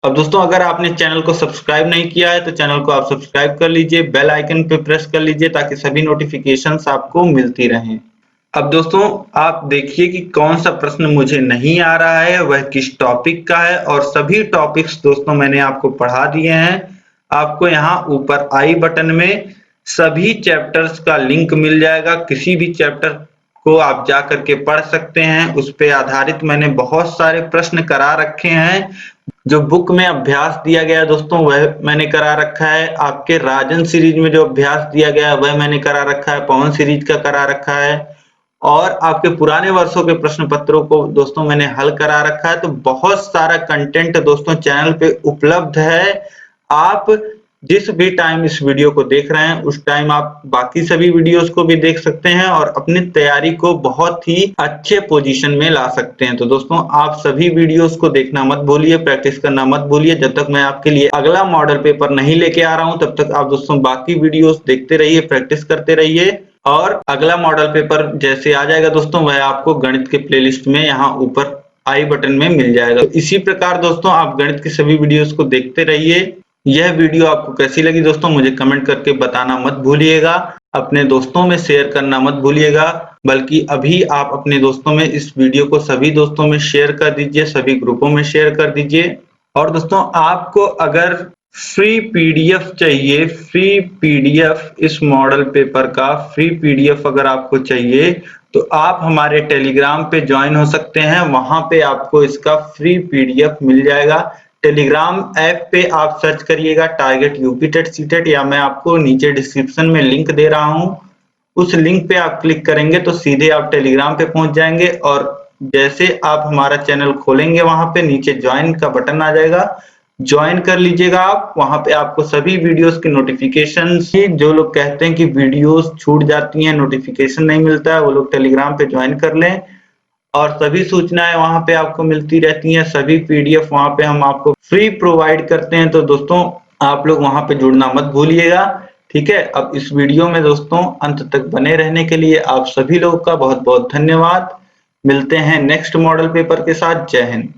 अब दोस्तों अगर आपने चैनल को सब्सक्राइब नहीं किया है तो चैनल को आप सब्सक्राइब कर लीजिए, बेल आइकन पे प्रेस कर लीजिए ताकि सभी नोटिफिकेशंस आपको मिलती रहें। अब दोस्तों आप देखिए कि कौन सा प्रश्न मुझे नहीं आ रहा है, वह किस टॉपिक का है, और सभी टॉपिक्स दोस्तों मैंने आपको पढ़ा दिए हैं। आपको यहाँ ऊपर आई बटन में सभी चैप्टर्स का लिंक मिल जाएगा, किसी भी चैप्टर को आप जा करके पढ़ सकते हैं। उस पे आधारित मैंने बहुत सारे प्रश्न करा रखे हैं। जो बुक में अभ्यास दिया गया है दोस्तों वह मैंने करा रखा है। आपके राजन सीरीज में जो अभ्यास दिया गया है वह मैंने करा रखा है, पवन सीरीज का करा रखा है, और आपके पुराने वर्षों के प्रश्न पत्रों को दोस्तों मैंने हल करा रखा है। तो बहुत सारा कंटेंट दोस्तों चैनल पे उपलब्ध है। आप जिस भी टाइम इस वीडियो को देख रहे हैं उस टाइम आप बाकी सभी वीडियोस को भी देख सकते हैं और अपनी तैयारी को बहुत ही अच्छे पोजीशन में ला सकते हैं। तो दोस्तों आप सभी वीडियोस को देखना मत भूलिए, प्रैक्टिस करना मत भूलिए। जब तक मैं आपके लिए अगला मॉडल पेपर नहीं लेके आ रहा हूं तब तक आप दोस्तों बाकी वीडियोस देखते रहिए, प्रैक्टिस करते रहिए, और अगला मॉडल पेपर जैसे आ जाएगा दोस्तों वह आपको गणित के प्लेलिस्ट में यहाँ ऊपर आई बटन में मिल जाएगा। तो इसी प्रकार दोस्तों आप गणित की सभी वीडियोस को देखते रहिए। यह वीडियो आपको कैसी लगी दोस्तों मुझे कमेंट करके बताना मत भूलिएगा, अपने दोस्तों में शेयर करना मत भूलिएगा, बल्कि अभी आप अपने दोस्तों में इस वीडियो को सभी दोस्तों में शेयर कर दीजिए, सभी ग्रुपों में शेयर कर दीजिए। और दोस्तों आपको अगर फ्री पीडीएफ चाहिए, फ्री पीडीएफ इस मॉडल पेपर का फ्री पीडीएफ अगर आपको चाहिए तो आप हमारे टेलीग्राम पे ज्वाइन हो सकते हैं, वहां पे आपको इसका फ्री पीडीएफ मिल जाएगा। टेलीग्राम ऐप पे आप सर्च करिएगा टारगेट यूपी टेट सीटेट, या मैं आपको नीचे डिस्क्रिप्शन में लिंक दे रहा हूं, उस लिंक पे आप क्लिक करेंगे तो सीधे आप टेलीग्राम पे पहुंच जाएंगे। और जैसे आप हमारा चैनल खोलेंगे वहां पे नीचे ज्वाइन का बटन आ जाएगा, ज्वाइन कर लीजिएगा आप। वहां पे आपको सभी वीडियोस की नोटिफिकेशन, जो लोग कहते हैं कि वीडियोस छूट जाती हैं, नोटिफिकेशन नहीं मिलता है, वो लोग टेलीग्राम पे ज्वाइन कर लें और सभी सूचनाएं वहां पे आपको मिलती रहती हैं। सभी पीडीएफ वहां पे हम आपको फ्री प्रोवाइड करते हैं। तो दोस्तों आप लोग वहां पे जुड़ना मत भूलिएगा, ठीक है। अब इस वीडियो में दोस्तों अंत तक बने रहने के लिए आप सभी लोगों का बहुत बहुत धन्यवाद। मिलते हैं नेक्स्ट मॉडल पेपर के साथ। जय हिंद।